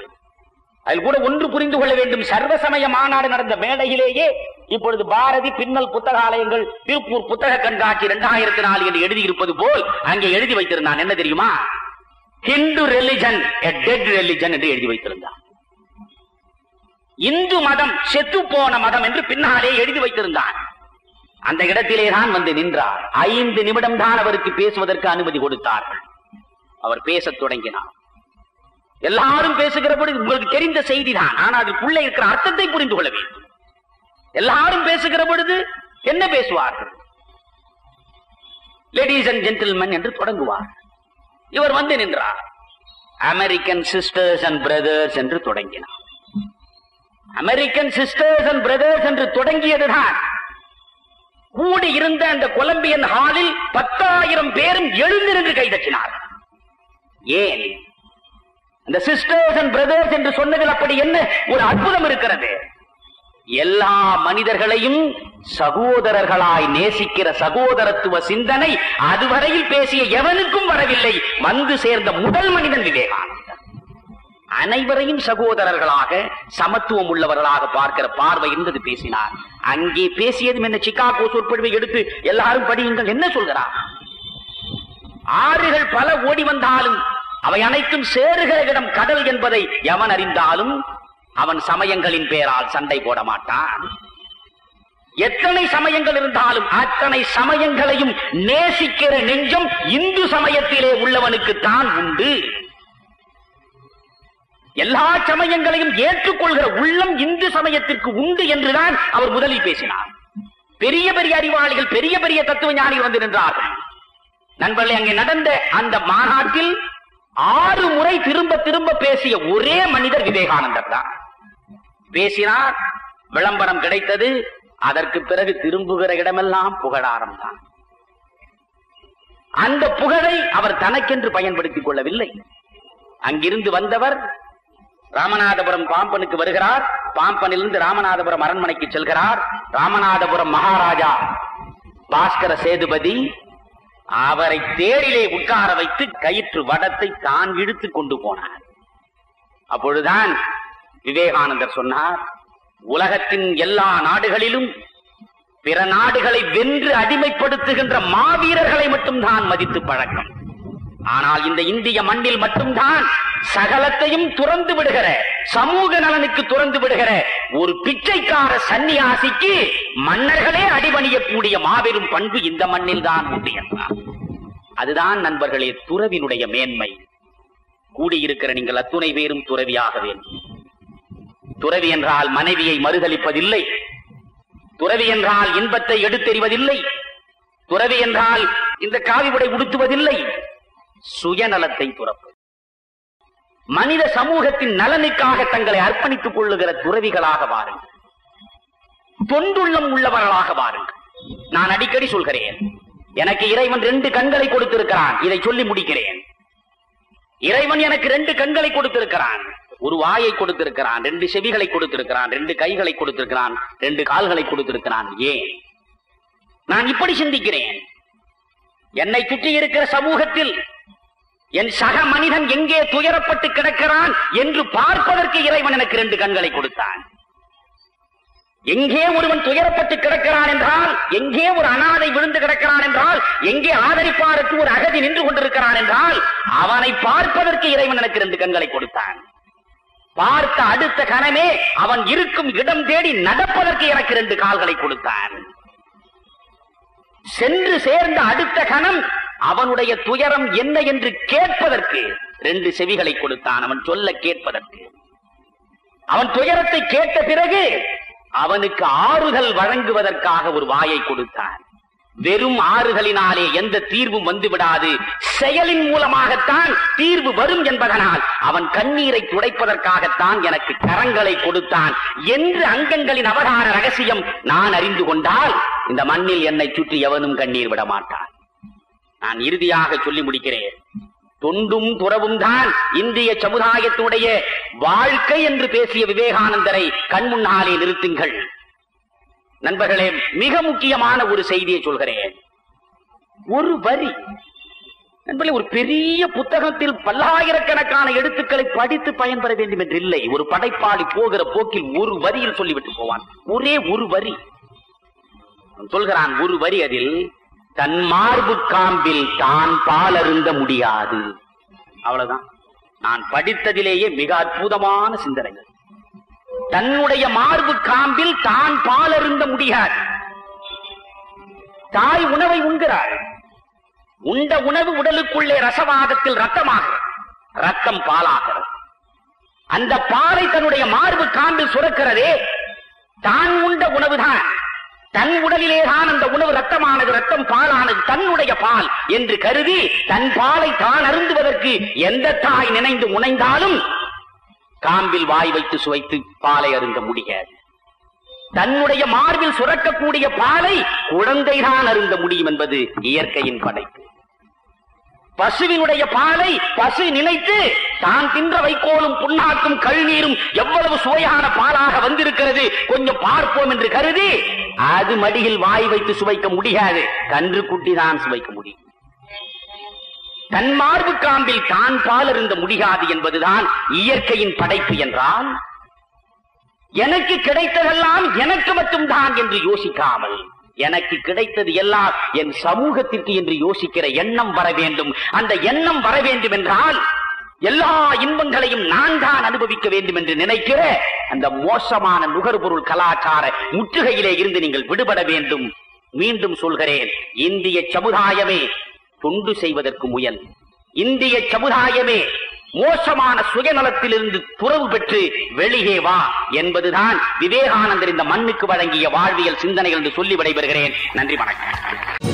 அதில் கூட ஒன்று புரிந்து கொள்ள வேண்டும். சர்வசமய மாநாடு நடந்த மேடையிலேயே இப்பொழுது பாரதி பின்னல் புத்தகாலயங்கள், திருப்பூர் புத்தக கண்காட்சி 2004 என்று எழுதியிருப்பது போல் அங்கே எழுதி வைத்திருந்தான். என்ன தெரியுமா? Hindu religion a dead religion என்று எழுதி வைத்திருந்தான். இந்து மதம் செத்து போன மதம் என்று பின்னாலே எழுதி வைத்திருந்தான். அந்த இடத்திலே தான் வந்து நின்றார். 5 நிமிடம் தான் அவருக்கு பேசுவதற்கு அனுமதி கொடுத்தார்கள். அவர் பேசத் தொடங்கினார். எல்லாரும் பேசுகிற பொழுது உங்களுக்கு தெரிந்த செய்திதான், ஆனால் அதுக்குள்ளே இருக்கிற அர்த்தத்தை புரிந்து கொள்ள வேண்டும். எல்லாரும் பேசுகிற பொழுது என்ன பேசுவார்கள்? லேடிஸ் அண்ட் ஜென்டில்மென் என்று தொடங்குவார். இவர் வந்து நின்றார். அமெரிக்கன் சிஸ்டர்ஸ் அண்ட் பிரதர்ஸ் என்று தொடங்கினார். அமெரிக்கன் சிஸ்டர்ஸ் அண்ட் பிரதர்ஸ் என்று தொடங்கியதுதான் கூடி இருந்த அந்த கொலம்பியன் ஹாலில் 10,000 பேரும் எழுந்து நின்று கைதட்டினார். ஏன்? இந்த சிஸ்டர்ஸ் அண்ட் பிரதர்ஸ் என்று சொன்னதில் அப்படி என்ன ஒரு அற்புதம் இருக்கிறது? எல்லா மனிதர்களையும் சகோதரர்களாய் நேசிக்கிற சகோதரத்துவ சிந்தனை அதுவரையில் பேசிய எவனுக்கும் வரவில்லை. வந்து சேர்ந்த முதல் மனிதன் விவேகானந்தர். அனைவரையும் சகோதரர்களாக, சமத்துவம் உள்ளவர்களாக பார்க்கிற பார்வை இருந்தது பேசினார். அங்கே பேசியதும் என்ன? சிகாகோ சொற்பொழிவை எடுத்து எல்லாரும் படியுங்கள். என்ன சொல்கிறார்? ஆறுகள் பல ஓடி வந்தாலும் அவை அனைத்தும் சேருகிற இடம் கடல் என்பதை எவன் அறிந்தாலும் அவன் சமயங்களின் பேரால் சண்டை போட மாட்டான். எத்தனை சமயங்கள் இருந்தாலும் அத்தனை சமயங்களையும் நேசிக்கிற நெஞ்சம் இந்து சமயத்திலே உள்ளவனுக்கு தான் உண்டு. எல்லா சமயங்களையும் ஏற்றுக்கொள்கிற உள்ளம் இந்து சமயத்திற்கு உண்டு என்றுதான் அவர் முதலில் பேசினார். பெரிய பெரிய அறிவாளிகள், பெரிய பெரிய தத்துவ ஞானிகள் வந்து நின்றார்கள். நண்பர்களே, அங்கே நடந்த அந்த மாநாட்டில் 6 முறை திரும்ப திரும்ப பேசிய ஒரே மனிதர் விவேகானந்தர் தான். பேசினார், விளம்பரம் கிடைத்தது. அதற்கு பிறகு திரும்புகிற இடமெல்லாம் புகழாரம் தான். அந்த புகழை அவர் தனக்கென்று பயன்படுத்திக் கொள்ளவில்லை. அங்கிருந்து வந்தவர் ராமநாதபுரம் பாம்பனுக்கு வருகிறார். பாம்பனிலிருந்து ராமநாதபுரம் அரண்மனைக்கு செல்கிறார். ராமநாதபுரம் மகாராஜா பாஸ்கர சேதுபதி அவரை தேரிலே உட்கார வைத்து கயிற்று வடத்தை தான் இழுத்து கொண்டு போனார். அப்பொழுதுதான் விவேகானந்தர் சொன்னார், உலகத்தின் எல்லா நாடுகளிலும் பிற நாடுகளை வென்று அடிமைப்படுத்துகின்ற மாவீரர்களை மட்டும்தான் மதித்து பழக்கம். ஆனால் இந்த இந்திய மண்ணில் மட்டும்தான் சகலத்தையும் துறந்து விடுகிற, சமூக நலனுக்கு துறந்து விடுகிற ஒரு பிச்சைக்கார சன்னியாசிக்கு மன்னர்களே அடிபணியக்கூடிய மாபெரும் பண்பு இந்த மண்ணில் தான் உண்டு என்றார். அதுதான் நண்பர்களே துறவினுடைய மேன்மை. கூடியிருக்கிற நீங்கள் அத்துணை பேரும் துறவியாக வேண்டும். துறவி என்றால் மனைவியை மறுதலிப்பதில்லை. துறவி என்றால் இன்பத்தை எடுத்தெறிவதில்லை. துறவி என்றால் இந்த காவி உடை உடுத்துவதில்லை. சுயநலத்தை துறப்பது, மனித சமூகத்தின் நலனுக்காக தங்களை அர்ப்பணித்துக் கொள்ளுகிற துறவிகளாக வாருங்கள். தொண்டுள்ளம் உள்ளவர்களாக வாருங்கள். நான் அடிக்கடி சொல்கிறேன், எனக்கு இறைவன் 2 கண்களை கொடுத்திருக்கிறான். இதை சொல்லி முடிக்கிறேன். இறைவன் எனக்கு 2 கண்களை கொடுத்திருக்கிறான், ஒரு வாயை கொடுத்திருக்கிறான், 2 செவிகளை கொடுத்திருக்கிறான், 2 கைகளை கொடுத்திருக்கிறான், 2 கால்களை கொடுத்திருக்கிறான். ஏன்? நான் இப்படி சிந்திக்கிறேன், என்னை சுற்றி இருக்கிற சமூகத்தில் என் சக மனிதன் எங்கே துயரப்பட்டு கிடக்கிறான் என்று பார்ப்பதற்கு இறைவன் எனக்கு 2 கண்களை கொடுத்தான். எங்கே ஒருவன் துயரப்பட்டு கிடக்கிறான் என்றால், எங்கே ஒரு அனாதை விழுந்து கிடக்கிறான் என்றால், எங்கே ஆதரிப்பாருக்கு ஒரு அகதி நின்று கொண்டிருக்கிறான் என்றால், அவனை பார்ப்பதற்கு இறைவன் எனக்கு 2 கண்களை கொடுத்தான். பார்த்த அடுத்த கணமே அவன் இருக்கும் இடம் தேடி நடப்பதற்கு எனக்கு 2 கால்களை கொடுத்தான். சென்று சேர்ந்த அடுத்த கணம் அவனுடைய துயரம் என்ன என்று கேட்பதற்கு 2 செவிகளை கொடுத்தான். அவன் சொல்ல கேட்பதற்கு. அவன் துயரத்தை கேட்ட பிறகு அவனுக்கு ஆறுதல் வழங்குவதற்காக ஒரு வாயை கொடுத்தான். வெறும் ஆறுதலினாலே எந்த தீர்வும் வந்துவிடாது, செயலின் மூலமாகத்தான் தீர்வு வரும் என்பதனால் அவன் கண்ணீரை துடைப்பதற்காகத்தான் எனக்கு கரங்களை கொடுத்தான் என்று அங்கங்களின் அவதார ரகசியம் நான் அறிந்து கொண்டால் இந்த மண்ணில் என்னை சுற்றி எவனும் கண்ணீர் விட மாட்டான். நான் இறுதியாக சொல்லி முடிக்கிறேன், தொண்டும் துறவும் தான் இந்திய சமுதாயத்தினுடைய வாழ்க்கை என்று பேசிய விவேகானந்தரை கண்முன்னாலே நிறுத்துங்கள். நண்பர்களே, மிக முக்கியமான ஒரு செய்தியை சொல்கிறேன். ஒரு வரி நண்பர்களே, ஒரு பெரிய புத்தகத்தில் பல்லாயிரக்கணக்கான எழுத்துக்களை படித்து பயன்பெற வேண்டும் என்று இல்லை. ஒரு படைப்பாளி போகிற போக்கில் ஒரு வரியில் சொல்லிவிட்டு போவான். ஒரே ஒரு வரி சொல்கிறான். ஒரு வரி, அதில் தன் மார்பு காம்பில் தான் பால் அருந்த முடியாது. அவ்வளவுதான். நான் படித்ததிலேயே மிக அற்புதமான சிந்தனைகள். தன்னுடைய மார்பு காம்பில் தான் பால் அருந்த முடியாது. தாய் உணவை உண்கிறாள். உண்ட உணவு உடலுக்குள்ளே ரசவாதத்தில் ரத்தமாகிறது, ரத்தம் பாலாகிறது. அந்த பாலை தன்னுடைய மார்பு காம்பில் சுரக்கிறதே, தான் உண்ட உணவுதான். தன் உடலிலேதான் அந்த உணவு ரத்தமானது, ரத்தம் பாலானது, தன்னுடைய பால் என்று கருதி தன் பாலை தான் அருந்துவதற்கு எந்த தாய் நினைந்து முனைந்தாலும் காம்பில் வாய் வைத்து சுவைத்து பாலை அருந்த முடியாது. தன்னுடைய மார்பில் சுரக்கக்கூடிய பாலை குழந்தைதான் அருந்த முடியும் என்பது இயற்கையின் படைப்பு. பசுவினுடைய பாலை பசு நினைத்து தான் தின்ற வைக்கோலும் புண்ணாக்கும் கழுநீரும் எவ்வளவு சுவையான பாலாக வந்திருக்கிறது, கொஞ்சம் பார்ப்போம் என்று கருதி அது மடியில் வாய் வைத்து சுவைக்க முடியாது. கன்று குட்டி தான் சுவைக்க முடியும். தன் மார்பு காம்பில் தான் பால் அருந்த முடியாது என்பதுதான் இயற்கையின் படைப்பு என்றால், எனக்கு கிடைத்ததெல்லாம் எனக்கு மட்டும்தான் என்று யோசிக்காமல், எனக்கு கிடைத்தது எல்லாம் என் சமூகத்திற்கு என்று யோசிக்கிற எண்ணம் வர வேண்டும். அந்த எண்ணம் வர வேண்டும் என்றால் எல்லா இன்பங்களையும் நான் தான் அனுபவிக்க வேண்டும் என்று நினைக்கிற அந்த மோசமான நுகர்பொருள் கலாச்சார முற்றுகையிலே இருந்து நீங்கள் விடுபட வேண்டும். மீண்டும் சொல்கிறேன், இந்திய சமுதாயமே தொண்டு செய்வதற்கு முயல். இந்திய சமுதாயமே மோசமான சுயநலத்திலிருந்து துறவு பெற்று வெளியே வா என்பதுதான் விவேகானந்தர் இந்த மண்ணுக்கு வழங்கிய வாழ்வியல் சிந்தனைகள் என்று சொல்லி விடைபெறுகிறேன். நன்றி, வணக்கம்.